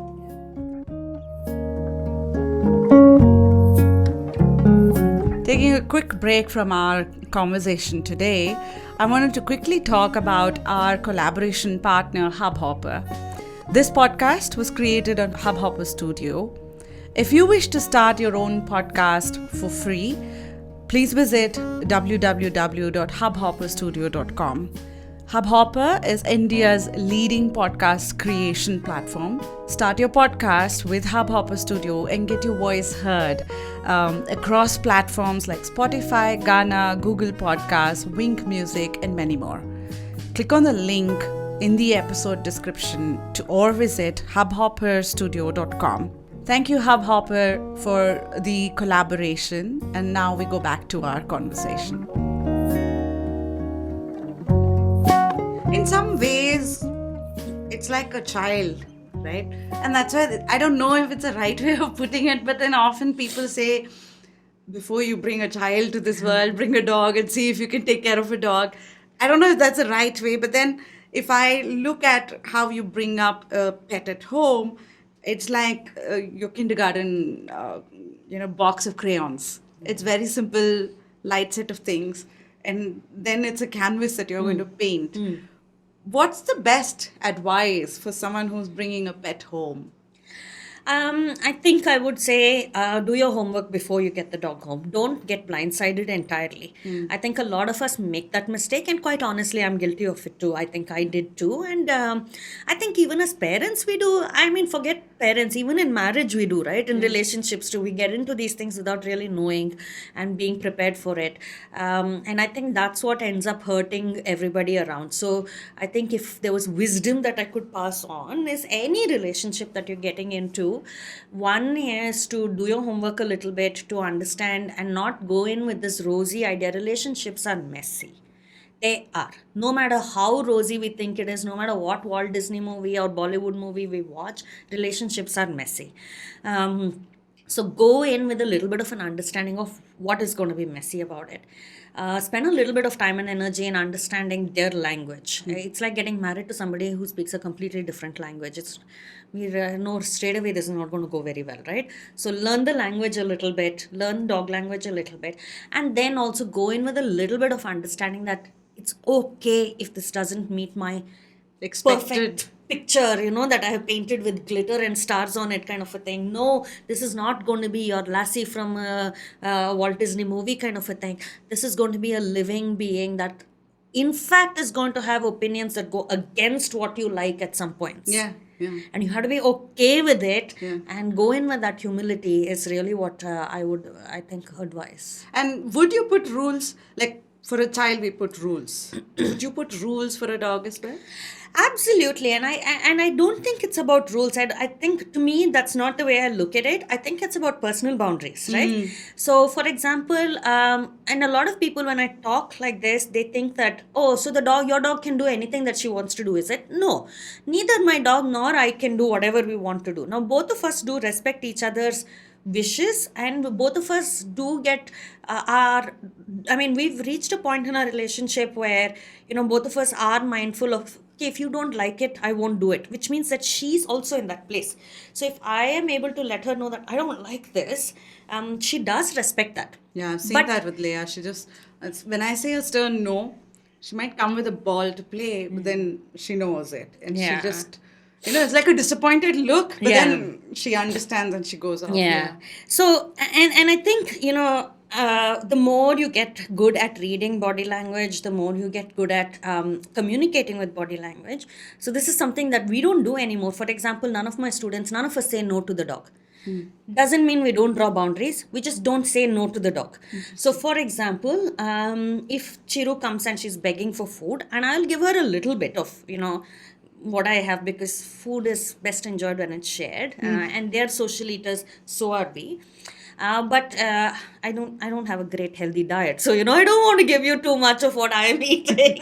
Taking a quick break from our conversation today, I wanted to quickly talk about our collaboration partner, Hubhopper. This podcast was created on Hubhopper Studio. If you wish to start your own podcast for free, please visit www.hubhopperstudio.com. Hubhopper is India's leading podcast creation platform. Start your podcast with Hubhopper Studio and get your voice heard across platforms like Spotify, Gaana, Google Podcasts, Wink Music, and many more. Click on the link in the episode description or visit hubhopperstudio.com. Thank you, Hubhopper, for the collaboration. And now we go back to our conversation. In some ways, it's like a child, right? And that's why I don't know if it's a right way of putting it, but then often people say, before you bring a child to this world, bring a dog and see if you can take care of a dog. I don't know if that's the right way, but then if I look at how you bring up a pet at home, it's like your kindergarten, box of crayons. It's very simple, light set of things. And then it's a canvas that you're going to paint. What's the best advice for someone who's bringing a pet home? I think I would say do your homework before you get the dog home. Don't get blindsided entirely. I think a lot of us make that mistake, and quite honestly, I'm guilty of it too. I think I did too. And I think even as parents, we do. I mean, forget parents, even in marriage, we do, right? In relationships too, we get into these things without really knowing and being prepared for it. And I think that's what ends up hurting everybody around. So I think if there was wisdom that I could pass on, is any relationship that you're getting into, one is to do your homework a little bit, to understand and not go in with this rosy idea. Relationships are messy. They are. No matter how rosy we think it is, no matter what Walt Disney movie or Bollywood movie we watch, relationships are messy. So go in with a little bit of an understanding of what is going to be messy about it. Spend a little bit of time and energy in understanding their language. It's like getting married to somebody who speaks a completely different language. We know straight away this is not going to go very well, right? So learn the language a little bit, learn dog language a little bit, and then also go in with a little bit of understanding that it's okay if this doesn't meet my perfect picture, that I have painted with glitter and stars on it, kind of a thing. No, this is not going to be your Lassie from a Walt Disney movie kind of a thing. This is going to be a living being that, in fact, is going to have opinions that go against what you like at some points. Yeah. And you have to be okay with it and go in with that humility is really what I think, advise. And would you put rules? Like for a child, we put rules. Would you put rules for a dog as well? Absolutely. And I don't think it's about rules. I think, to me, that's not the way I look at it. I think it's about personal boundaries, right? So, for example, and a lot of people, when I talk like this, they think that, so your dog can do anything that she wants to do, is it? No. Neither my dog nor I can do whatever we want to do. Now, both of us do respect each other's wishes, and both of us do get we've reached a point in our relationship where, both of us are mindful of, if you don't like it, I won't do it, which means that she's also in that place. So if I am able to let her know that I don't like this, she does respect that. Yeah, I've seen that with Leia. She just, when I say a stern no, she might come with a ball to play, but then she knows it. And she just, it's like a disappointed look, but then she understands and she goes off. Yeah. So, and I think, the more you get good at reading body language, the more you get good at communicating with body language. So this is something that we don't do anymore. For example, none of us say no to the dog. Doesn't mean we don't draw boundaries. We just don't say no to the dog. So for example, if Chiru comes and she's begging for food, and I'll give her a little bit of, what I have, because food is best enjoyed when it's shared, and they're social eaters, so are we. But I don't have a great healthy diet. So, I don't want to give you too much of what I'm eating.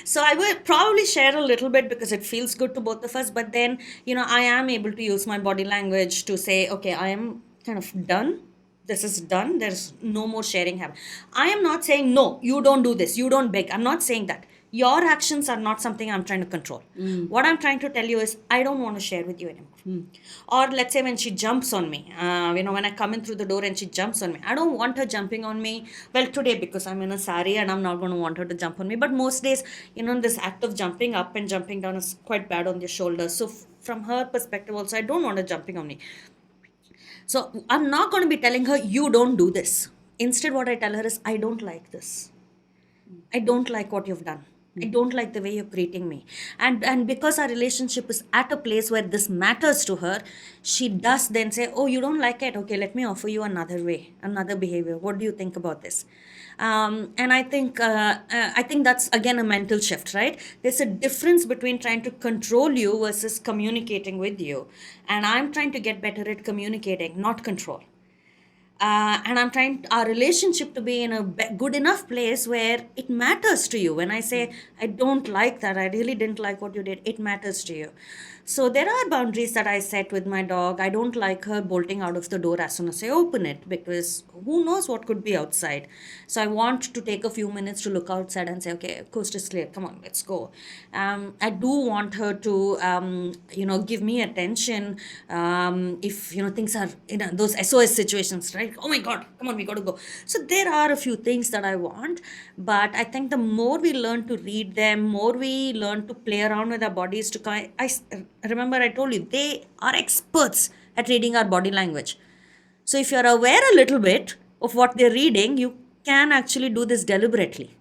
So I will probably share a little bit because it feels good to both of us. But then, I am able to use my body language to say, okay, I am kind of done. This is done. There's no more sharing happen. I am not saying, no, you don't do this. You don't beg. I'm not saying that. your actions are not something I'm trying to control. What I'm trying to tell you is I don't want to share with you anymore. Or let's say when she jumps on me, when I come in through the door and she jumps on me, I don't want her jumping on me. Well, today because I'm in a sari and I'm not going to want her to jump on me. But most days, this act of jumping up and jumping down is quite bad on the shoulders. So from her perspective also, I don't want her jumping on me. So I'm not going to be telling her, you don't do this. Instead, what I tell her is, I don't like this. I don't like what you've done. I don't like the way you're treating me. And because our relationship is at a place where this matters to her, she does then say, oh, you don't like it? Okay, let me offer you another way, another behavior. What do you think about this? And I think that's again a mental shift, right? There's a difference between trying to control you versus communicating with you. And I'm trying to get better at communicating, not control. And I'm trying our relationship to be in a good enough place where it matters to you. When I say, I don't like that, I really didn't like what you did, it matters to you. So there are boundaries that I set with my dog. I don't like her bolting out of the door as soon as I open it, because who knows what could be outside. So I want to take a few minutes to look outside and say, okay, coast is clear, come on, let's go. I do want her to, give me attention if, things are in those SOS situations, right? Oh my God, come on, we got to go. So there are a few things that I want, but I think the more we learn to read them, more we learn to play around with our bodies remember I told you, they are experts at reading our body language. So if you're aware a little bit of what they're reading, you can actually do this deliberately.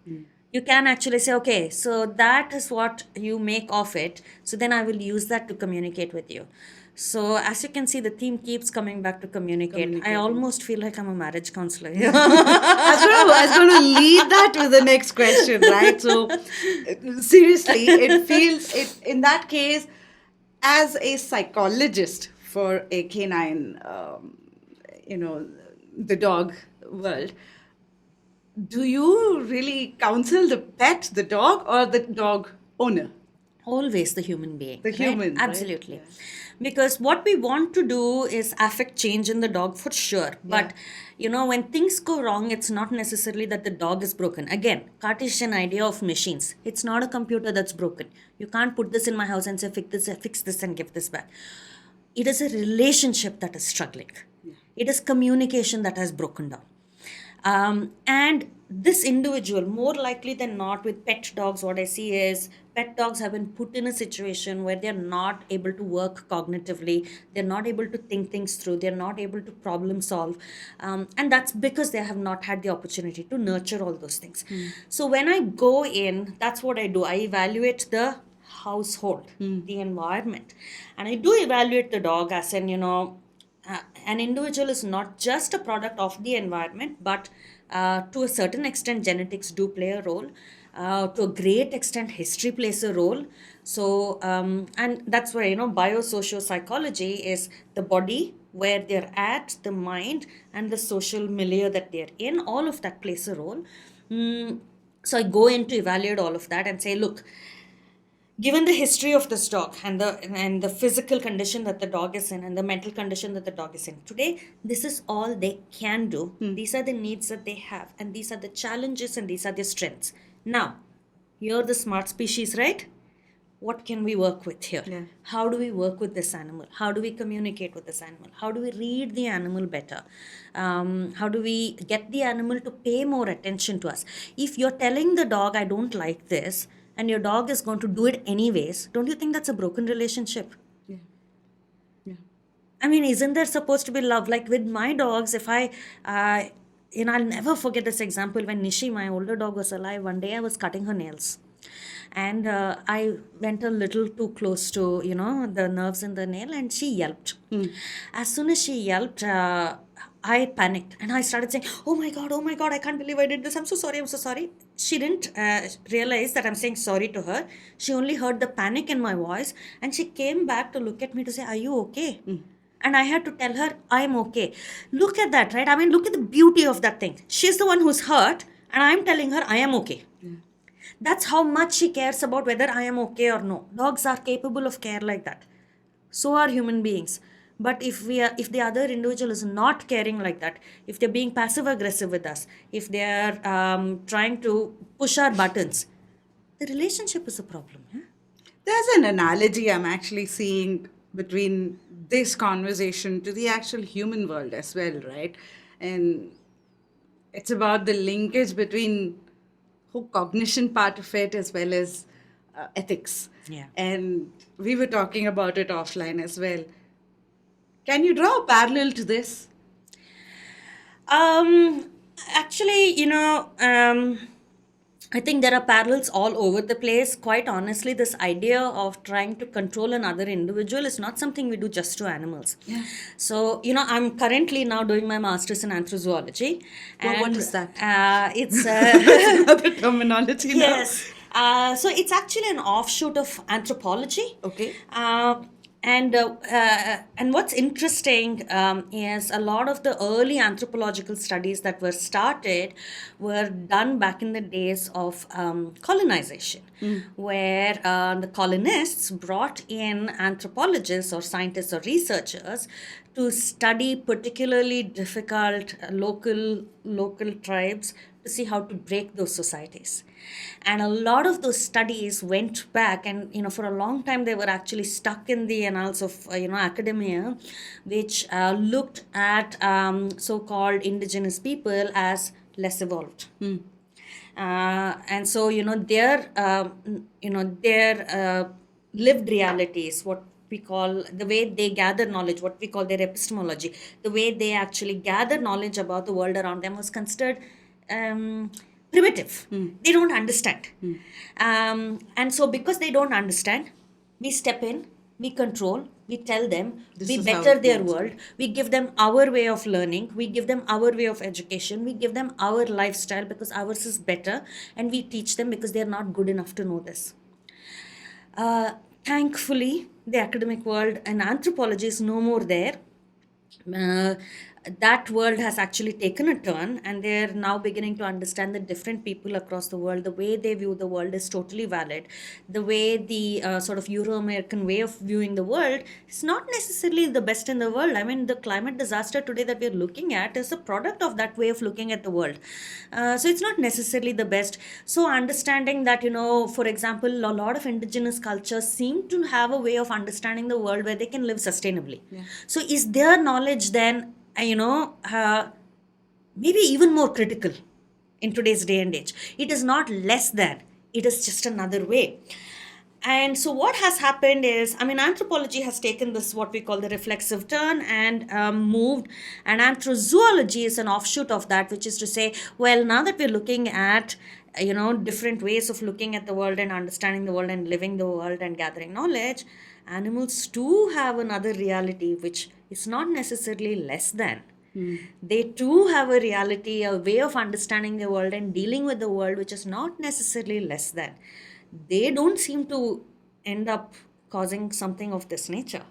You can actually say, okay, so that is what you make of it. So then I will use that to communicate with you. So as you can see, the theme keeps coming back to communicate. I almost feel like I'm a marriage counselor. I was going to lead that with the next question, right? So seriously, it feels, in that case, as a psychologist for a canine, the dog world, do you really counsel the pet, the dog, or the dog owner? Always the human being. The human, right? Absolutely. Yeah. Because what we want to do is affect change in the dog for sure. But, when things go wrong, it's not necessarily that the dog is broken. Again, Cartesian idea of machines. It's not a computer that's broken. You can't put this in my house and say, fix this and give this back. It is a relationship that is struggling. Yeah. It is communication that has broken down. And this individual, more likely than not with pet dogs, what I see is pet dogs have been put in a situation where they're not able to work cognitively. They're not able to think things through. They're not able to problem solve. And that's because they have not had the opportunity to nurture all those things. So when I go in, that's what I do. I evaluate the household, the environment. And I do evaluate the dog as in, an individual is not just a product of the environment, but to a certain extent, genetics do play a role. To a great extent, history plays a role. So, and that's why, biosociopsychology is the body, where they're at, the mind, and the social milieu that they're in. All of that plays a role. So I go in to evaluate all of that and say, look, given the history of this dog and the physical condition that the dog is in and the mental condition that the dog is in today, this is all they can do. These are the needs that they have, and these are the challenges, and these are their strengths. Now, you're the smart species, right? What can we work with here? Yeah. How do we work with this animal? How do we communicate with this animal? How do we read the animal better? How do we get the animal to pay more attention to us? If you're telling the dog, I don't like this, and your dog is going to do it anyways, don't you think that's a broken relationship? Yeah. Yeah. I mean, isn't there supposed to be love? Like with my dogs, if I'll never forget this example. When Nishi, my older dog, was alive, one day I was cutting her nails. And I went a little too close to, the nerves in the nail, and she yelped. As soon as she yelped, I panicked and I started saying, oh my God, I can't believe I did this. I'm so sorry. She didn't realize that I'm saying sorry to her. She only heard the panic in my voice, and she came back to look at me to say, are you okay? And I had to tell her, I'm okay. Look at that, right? I mean, look at the beauty of that thing. She's the one who's hurt, and I'm telling her, I am okay. That's how much she cares about whether I am okay or no. Dogs are capable of care like that. So are human beings. But if the other individual is not caring like that, if they're being passive aggressive with us, if they're trying to push our buttons, the relationship is a problem. Yeah? There's an analogy I'm actually seeing between this conversation to the actual human world as well, right? And it's about the linkage between whole cognition part of it as well as ethics. Yeah. And we were talking about it offline as well. Can you draw a parallel to this? Um, Actually, I think there are parallels all over the place. Quite honestly, this idea of trying to control another individual is not something we do just to animals. Yeah. So, I'm currently now doing my master's in anthrozoology. Well, what And is that? It's That's another terminology now. yes. So it's actually an offshoot of anthropology. Okay. And what's interesting is a lot of the early anthropological studies that were started were done back in the days of colonization, where the colonists brought in anthropologists or scientists or researchers to study particularly difficult local tribes to see how to break those societies. And a lot of those studies went back, and for a long time they were actually stuck in the annals of academia, which looked at so-called indigenous people as less evolved. And so their lived realities, what we call the way they gather knowledge, what we call their epistemology, the way they actually gather knowledge about the world around them was considered primitive. They don't understand. And so because they don't understand, we step in, we control, we tell them, This we is how better it their goes. world, we give them our way of learning, we give them our way of education, we give them our lifestyle because ours is better, and we teach them because they're not good enough to know this. Thankfully, the academic world and anthropology is no more there. Uh, that world has actually taken a turn, and they're now beginning to understand that different people across the world, the way they view the world is totally valid. The way the sort of Euro-American way of viewing the world is not necessarily the best in the world. I mean, the climate disaster today that we're looking at is a product of that way of looking at the world. So it's not necessarily the best. So understanding that, for example, a lot of indigenous cultures seem to have a way of understanding the world where they can live sustainably. So is their knowledge then maybe even more critical in today's day and age? It is not less than, it is just another way. And so what has happened is, anthropology has taken this, what we call the reflexive turn, and moved, and anthrozoology is an offshoot of that, which is to say, well, now that we're looking at different ways of looking at the world and understanding the world and living the world and gathering knowledge, animals too have another reality which is not necessarily less than. They too have a reality, a way of understanding the world and dealing with the world which is not necessarily less than. They don't seem to end up causing something of this nature.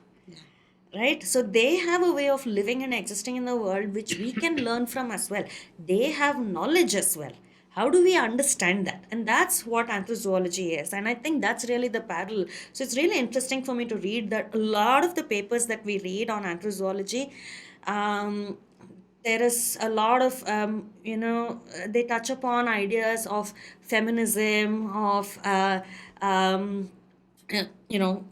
Right? So they have a way of living and existing in the world which we can learn from as well. They have knowledge as well. How do we understand that? And that's what anthrozoology is. And I think that's really the parallel. So it's really interesting for me to read that a lot of the papers that we read on anthrozoology, there is a lot of, they touch upon ideas of feminism, of,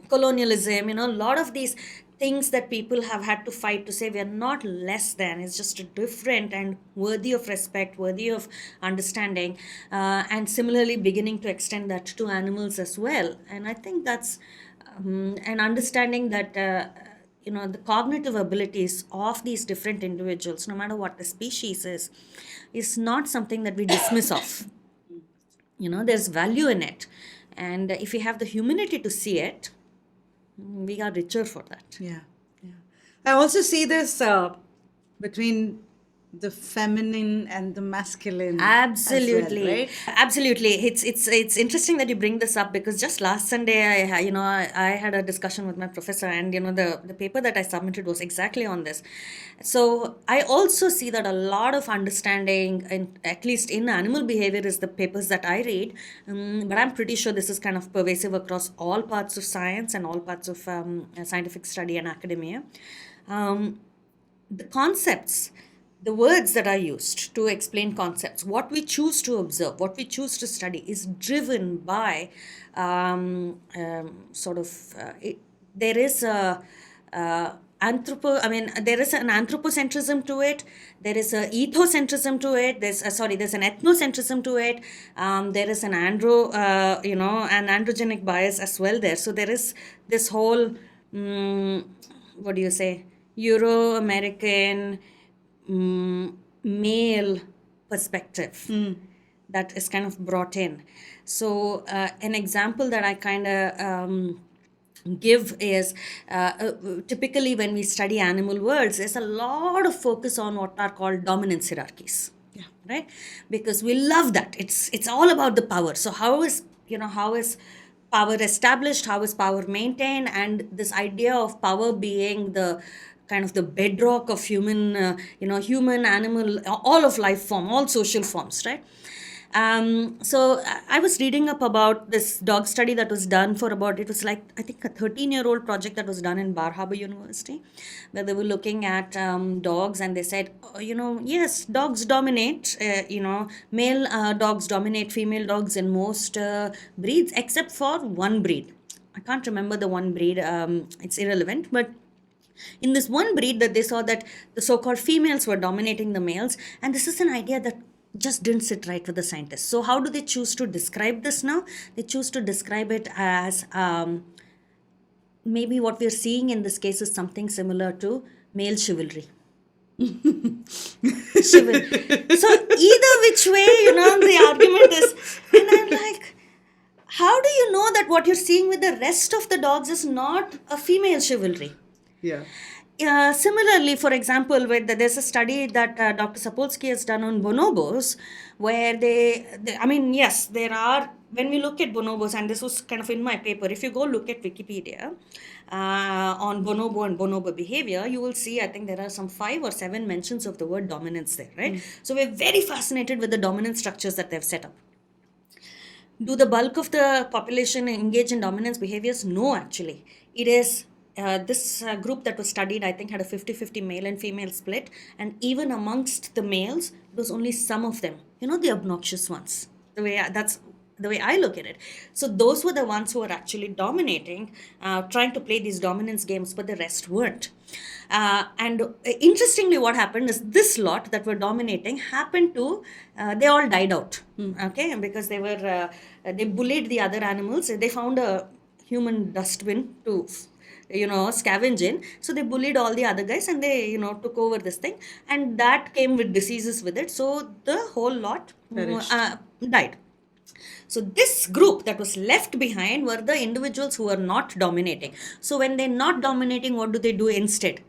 colonialism, a lot of these things that people have had to fight to say we are not less than, it's just different and worthy of respect, worthy of understanding, and similarly beginning to extend that to animals as well. And I think that's an understanding that the cognitive abilities of these different individuals, no matter what the species is not something that we dismiss of. There's value in it, and if we have the humility to see it, we are richer for that. Yeah. I also see this between the feminine and the masculine. Absolutely, as well, right? absolutely. It's interesting that you bring this up, because just last Sunday, I had a discussion with my professor, and the paper that I submitted was exactly on this. So I also see that a lot of understanding, at least in animal behavior, is the papers that I read. But I'm pretty sure this is kind of pervasive across all parts of science and all parts of scientific study and academia. The concepts the words that are used to explain concepts, what we choose to observe, what we choose to study, is driven by sort of there is a there is an anthropocentrism to it. There is a ethocentrism to it. There's an ethnocentrism to it. There is an an androgenic bias as well there. So there is this whole, what do you say, Euro-American male perspective that is kind of brought in. So an example that I kind of give is typically when we study animal worlds, there's a lot of focus on what are called dominance hierarchies. Yeah. Right? Because we love that. It's all about the power. So how is power established? How is power maintained? And this idea of power being the kind of the bedrock of human, human, animal, all of life form, all social forms, right? So I was reading up about this dog study that was done it was like, I think, a 13-year-old project that was done in Bar Harbor University, where they were looking at dogs, and they said, yes, dogs dominate, male dogs dominate female dogs in most breeds, except for one breed. I can't remember the one breed, it's irrelevant, but in this one breed that they saw that the so-called females were dominating the males, and this is an idea that just didn't sit right with the scientists. So how do they choose to describe this now? They choose to describe it as maybe what we're seeing in this case is something similar to male chivalry. Chivalry. So either which way, the argument is, and I'm like, how do you know that what you're seeing with the rest of the dogs is not a female chivalry? Yeah. Similarly, for example, there's a study that Dr. Sapolsky has done on bonobos, where yes, there are, when we look at bonobos, and this was kind of in my paper, if you go look at Wikipedia on bonobo and bonobo behavior, you will see, I think there are some 5 or 7 mentions of the word dominance there, right? So we're very fascinated with the dominance structures that they've set up. Do the bulk of the population engage in dominance behaviors? No, actually. It is this group that was studied, I think, had a 50-50 male and female split. And even amongst the males, it was only some of them, the obnoxious ones. That's the way I look at it. So those were the ones who were actually dominating, trying to play these dominance games, but the rest weren't. And interestingly, what happened is this lot that were dominating happened to, they all died out, okay? Because they bullied the other animals. They found a human dustbin to scavenge in. So they bullied all the other guys, and they, took over this thing. And that came with diseases with it. So the whole lot died. So this group that was left behind were the individuals who were not dominating. So when they're not dominating, what do they do instead?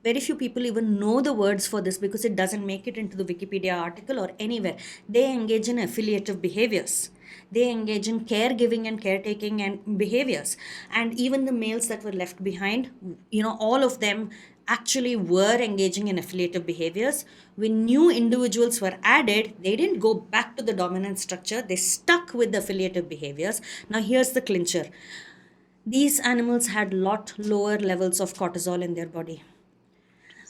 Very few people even know the words for this because it doesn't make it into the Wikipedia article or anywhere. They engage in affiliative behaviors. They engage in caregiving and caretaking and behaviors. And even the males that were left behind, all of them actually were engaging in affiliative behaviors. When new individuals were added, they didn't go back to the dominant structure. They stuck with the affiliative behaviors. Now here's the clincher. These animals had lot lower levels of cortisol in their body.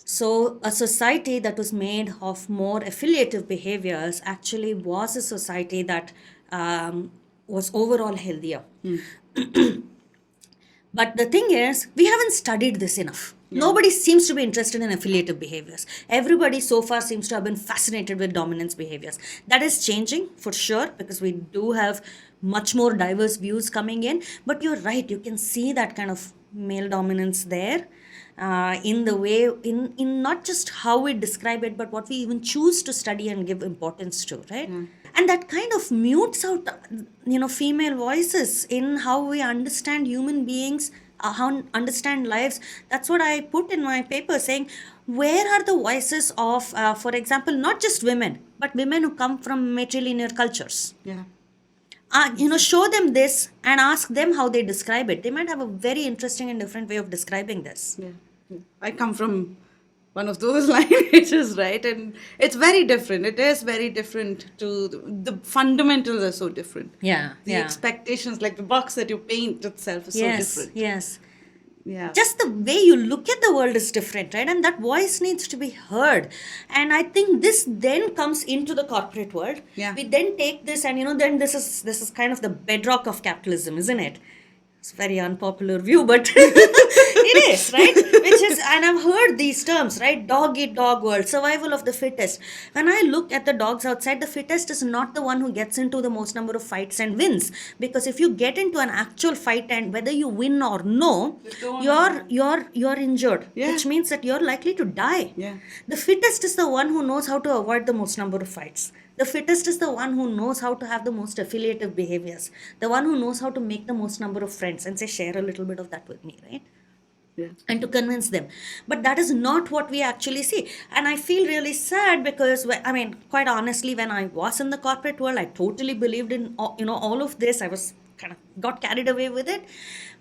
So a society that was made of more affiliative behaviors actually was a society that was overall healthier. But the thing is, we haven't studied this enough. Yeah. Nobody seems to be interested in affiliative behaviors. Everybody so far seems to have been fascinated with dominance behaviors. That is changing for sure, because we do have much more diverse views coming in. But you're right, you can see that kind of male dominance there. In the way, in not just how we describe it, but what we even choose to study and give importance to, right? And that kind of mutes out, female voices in how we understand human beings, how understand lives. That's what I put in my paper, saying, where are the voices of, for example, not just women, but women who come from matrilinear cultures? Yeah. Show them this and ask them how they describe it. They might have a very interesting and different way of describing this. Yeah. I come from one of those lineages, right? And it's very different. It is very different to the fundamentals are so different. Yeah. The expectations, like the box that you paint itself is so different. Yes. Yeah. Just the way you look at the world is different, right? And that voice needs to be heard. And I think this then comes into the corporate world. Yeah. We then take this, and then this is kind of the bedrock of capitalism, isn't it? It's a very unpopular view, but it is, right? Which is, and I've heard these terms, right? Dog eat dog world, survival of the fittest. When I look at the dogs outside, the fittest is not the one who gets into the most number of fights and wins. Because if you get into an actual fight, and whether you win or no, you're injured, Yeah. which means that you're likely to die. Yeah. The fittest is the one who knows how to avoid the most number of fights. The fittest is the one who knows how to have the most affiliative behaviors, the one who knows how to make the most number of friends and say, share a little bit of that with me, right? Yeah. And to convince them. But that is not what we actually see. And I feel really sad because, I mean, quite honestly, when I was in the corporate world, I totally believed in, all of this. I was kind of got carried away with it.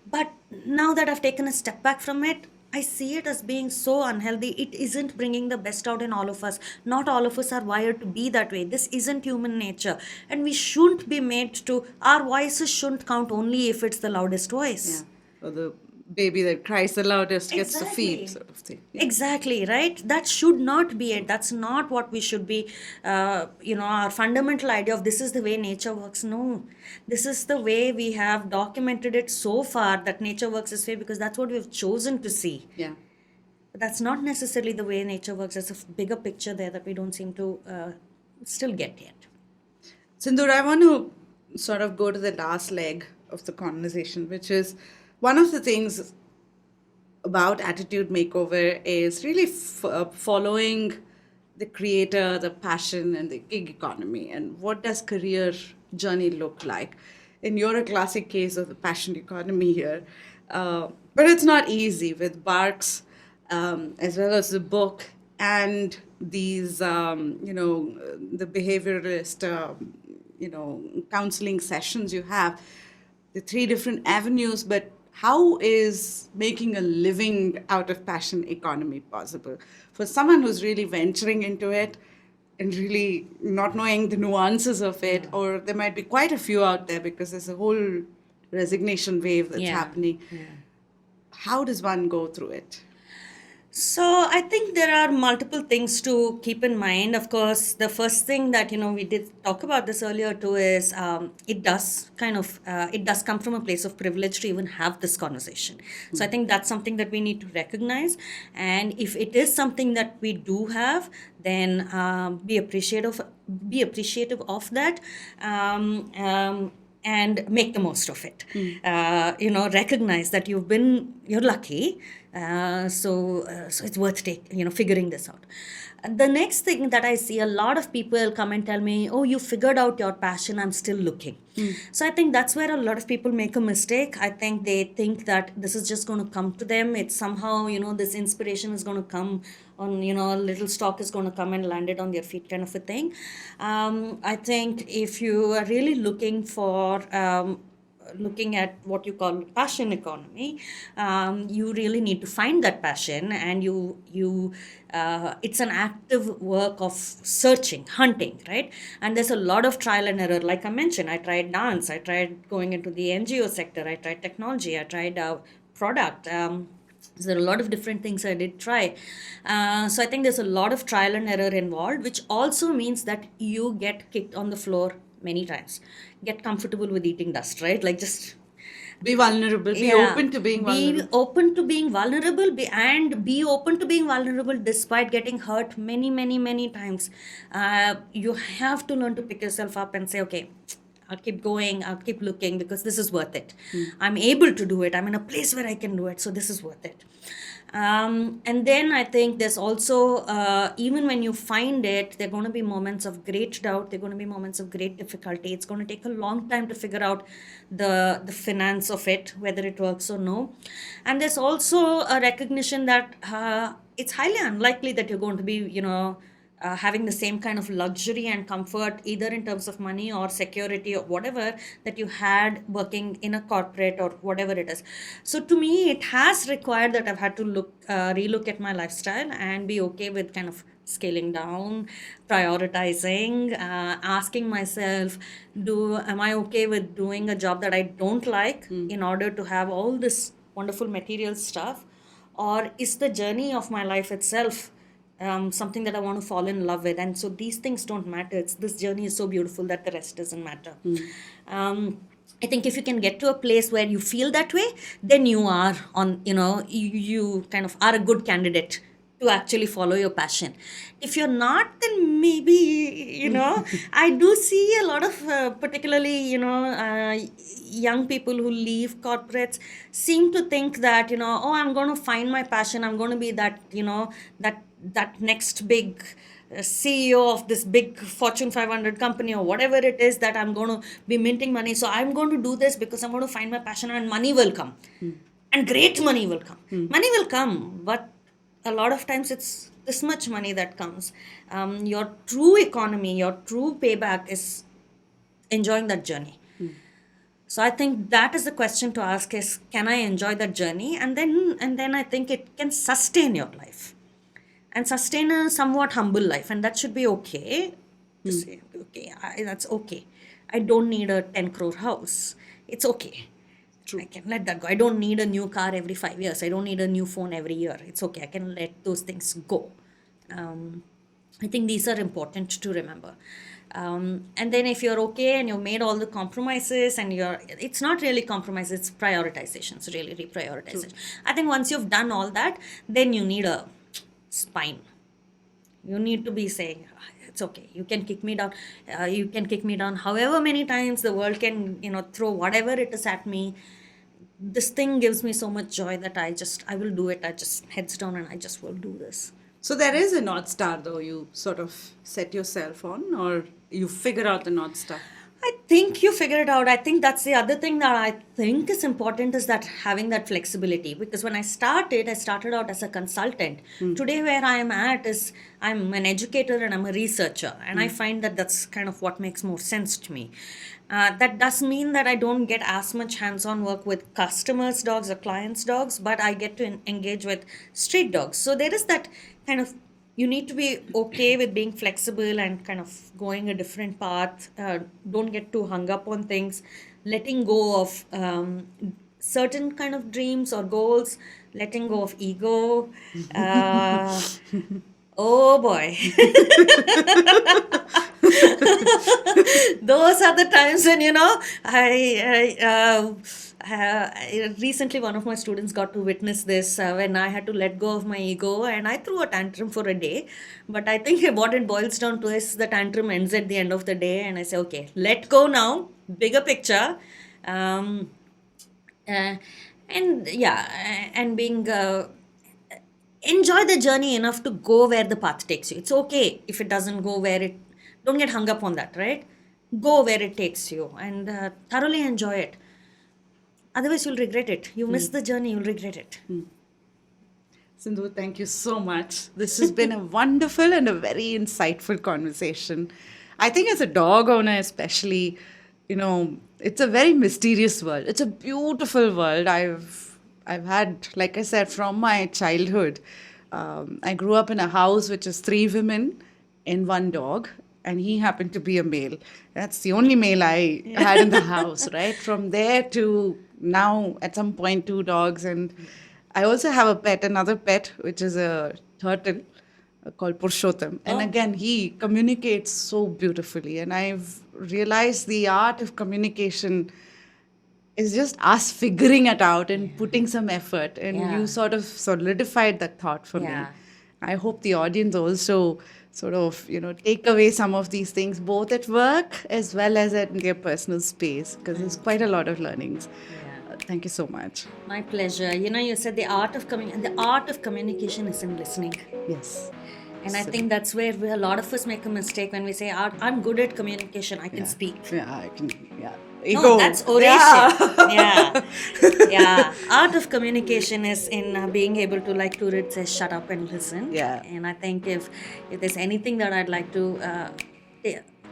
But now that I've taken a step back from it, I see it as being so unhealthy. It isn't bringing the best out in all of us. Not all of us are wired to be that way. This isn't human nature. And we shouldn't be made to, our voices shouldn't count only if it's the loudest voice. Yeah. Or the baby that cries the loudest gets the Exactly. feed, sort of thing. Yeah. Exactly, right? That should not be it. That's not what we should be, our fundamental idea of this is the way nature works. No, this is the way we have documented it so far, that nature works this way because that's what we've chosen to see. Yeah. But that's not necessarily the way nature works. There's a bigger picture there that we don't seem to still get yet. Sindhoor, I want to sort of go to the last leg of the conversation, which is one of the things about Attitude Makeover is really following the creator, the passion, and the gig economy. And what does career journey look like? And you're a classic case of the passion economy here. But it's not easy with Barks, as well as the book and these, the behaviorist, counseling sessions you have, the 3 different avenues. But how is making a living out of passion economy possible for someone who's really venturing into it and really not knowing the nuances of it? Or there might be quite a few out there because there's a whole resignation wave that's happening. Yeah. How does one go through it? So I think there are multiple things to keep in mind. Of course, the first thing that, we did talk about this earlier too is it does come from a place of privilege to even have this conversation. Mm-hmm. So I think that's something that we need to recognize. And if it is something that we do have, then be appreciative of that. And make the most of it. Recognize that you're lucky. So it's worth figuring this out. The next thing that I see, a lot of people come and tell me, oh, you figured out your passion, I'm still looking. So I think that's where a lot of people make a mistake. I think they think that this is just going to come to them. It's somehow, this inspiration is going to come on, a little stock is going to come and land it on their feet kind of a thing. I think if you are really looking at what you call passion economy, you really need to find that passion, and it's an active work of searching, hunting, right? And there's a lot of trial and error. Like I mentioned, I tried dance, I tried going into the NGO sector, I tried technology, I tried product. So there are a lot of different things I did try. So I think there's a lot of trial and error involved, which also means that you get kicked on the floor many times. Get comfortable with eating dust, right? Like just be vulnerable, be open to being vulnerable. Be open to being vulnerable, be open to being vulnerable despite getting hurt many, many, many times. You have to learn to pick yourself up and say, okay, I'll keep going, I'll keep looking because this is worth it. I'm able to do it. I'm in a place where I can do it. So this is worth it. And then I think there's also, even when you find it, there are going to be moments of great doubt. There are going to be moments of great difficulty. It's going to take a long time to figure out the finance of it, whether it works or no. And there's also a recognition that it's highly unlikely that you're going to be, having the same kind of luxury and comfort, either in terms of money or security or whatever, that you had working in a corporate or whatever it is. So to me, it has required that I've had to relook at my lifestyle and be okay with kind of scaling down, prioritizing, asking myself, am I okay with doing a job that I don't like in order to have all this wonderful material stuff, or is the journey of my life itself something that I want to fall in love with? And so these things don't matter. It's this journey is so beautiful that the rest doesn't matter. I think if you can get to a place where you feel that way, then you are on, you kind of are a good candidate to actually follow your passion. If you're not, then maybe, I do see a lot of, particularly, young people who leave corporates seem to think that, oh, I'm going to find my passion. I'm going to be that, that next big CEO of this big Fortune 500 company or whatever it is that I'm going to be minting money. So I'm going to do this because I'm going to find my passion and money will come. And great money will come. Money will come, but a lot of times it's this much money that comes. Your true economy, your true payback is enjoying that journey. So I think that is the question to ask is, can I enjoy that journey? And then I think it can sustain your life. And sustain a somewhat humble life. And that should be okay. To say, okay, that's okay. I don't need a 10 crore house. It's okay. True. I can let that go. I don't need a new car every 5 years. I don't need a new phone every year. It's okay. I can let those things go. I think these are important to remember. And then if you're okay and you've made all the compromises and it's not really compromises, it's prioritization. It's really reprioritization. True. I think once you've done all that, then you need a spine. You need to be saying, it's okay, you can kick me down. You can kick me down however many times. The world can, throw whatever it is at me. This thing gives me so much joy that I will do it. I just heads down and I just will do this. So there is a North Star though you sort of set yourself on, or you figure out the North Star? I think you figure it out. I think that's the other thing that I think is important is that having that flexibility. Because when I started out as a consultant. Today where I am at is I'm an educator and I'm a researcher. And I find that that's kind of what makes more sense to me. That does mean that I don't get as much hands-on work with customers' dogs or clients' dogs, but I get to engage with street dogs. So there is that kind of, you need to be okay with being flexible and kind of going a different path. Don't get too hung up on things. Letting go of certain kind of dreams or goals. Letting go of ego. Oh boy. Those are the times when, recently one of my students got to witness this when I had to let go of my ego and I threw a tantrum for a day. But I think what it boils down to is the tantrum ends at the end of the day and I say, okay, let go now, bigger picture. And being... enjoy the journey enough to go where the path takes you. It's okay if it doesn't go don't get hung up on that, right? Go where it takes you and thoroughly enjoy it. Otherwise, you'll regret it. You miss the journey, you'll regret it. Sindhoor, thank you so much. This has been a wonderful and a very insightful conversation. I think as a dog owner especially, it's a very mysterious world. It's a beautiful world. I've had, like I said, from my childhood, I grew up in a house which is 3 women and 1 dog. And he happened to be a male. That's the only male I had in the house, right? From there to now, at some point, 2 dogs. And I also have another pet, which is a turtle called Purushottam. And again, he communicates so beautifully. And I've realized the art of communication is just us figuring it out and putting some effort. And you sort of solidified that thought for me. I hope the audience also sort of, take away some of these things, both at work as well as in their personal space, because there's quite a lot of learnings. Thank you so much. My pleasure. You said the art of communication is in listening. Yes. And I think that's where a lot of us make a mistake when we say, I'm good at communication, I can speak. Yeah, I can, Ego. No, that's oration. Yeah. Art of communication is in being able to, like Turid says, shut up and listen. Yeah. And I think if there's anything that I'd like to,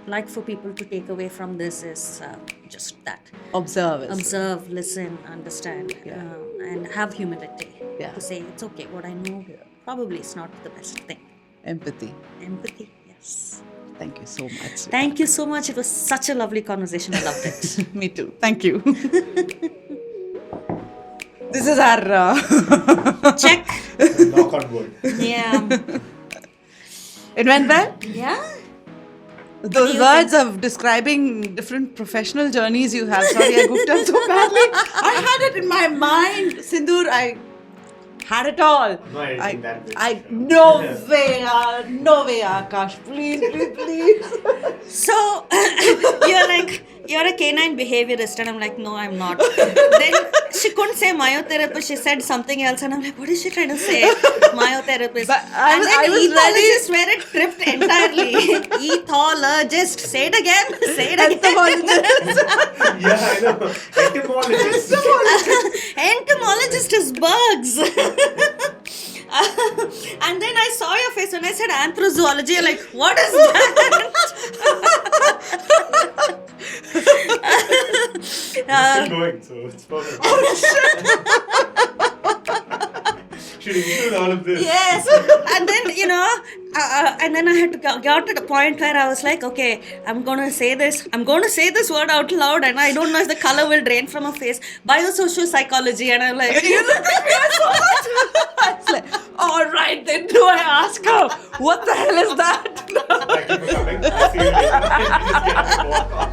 like for people to take away from this is just that. Observe, listen, understand, and have humility. To say, it's okay, what I know probably is not the best thing. Empathy, yes. Thank you so much. Thank you so much. It was such a lovely conversation. I loved it. Me too. Thank you. This is our check. Knock on wood. Yeah. It went well. Yeah. Those words of describing different professional journeys you have. Sorry, I goofed up so badly. I had it in my mind, Sindhoor. I had it all. No editing that bit. No way, Akash. Please. So you're like, you're a canine behaviorist, and I'm like, no, I'm not. Then she couldn't say myotherapist, she said something else, and I'm like, what is she trying to say? Myotherapist. But I was ethologist, where it tripped entirely. Ethologist. Say it again. Yeah, I know. Etymologist. Entomologist is bugs. And then I saw your face when I said anthrozoology. You're like, what is that? It's still going, so it's perfect. Should include all of this. Yes. And then, and then I had to got to the point where I was like, okay, I'm going to say this word out loud, and I don't know if the color will drain from her face. Biosocial psychology. And I'm like, You look at me so much. I was like, all right, then do I ask her? What the hell is that? Thank you for coming. I'll see you later. Just get up and walk off.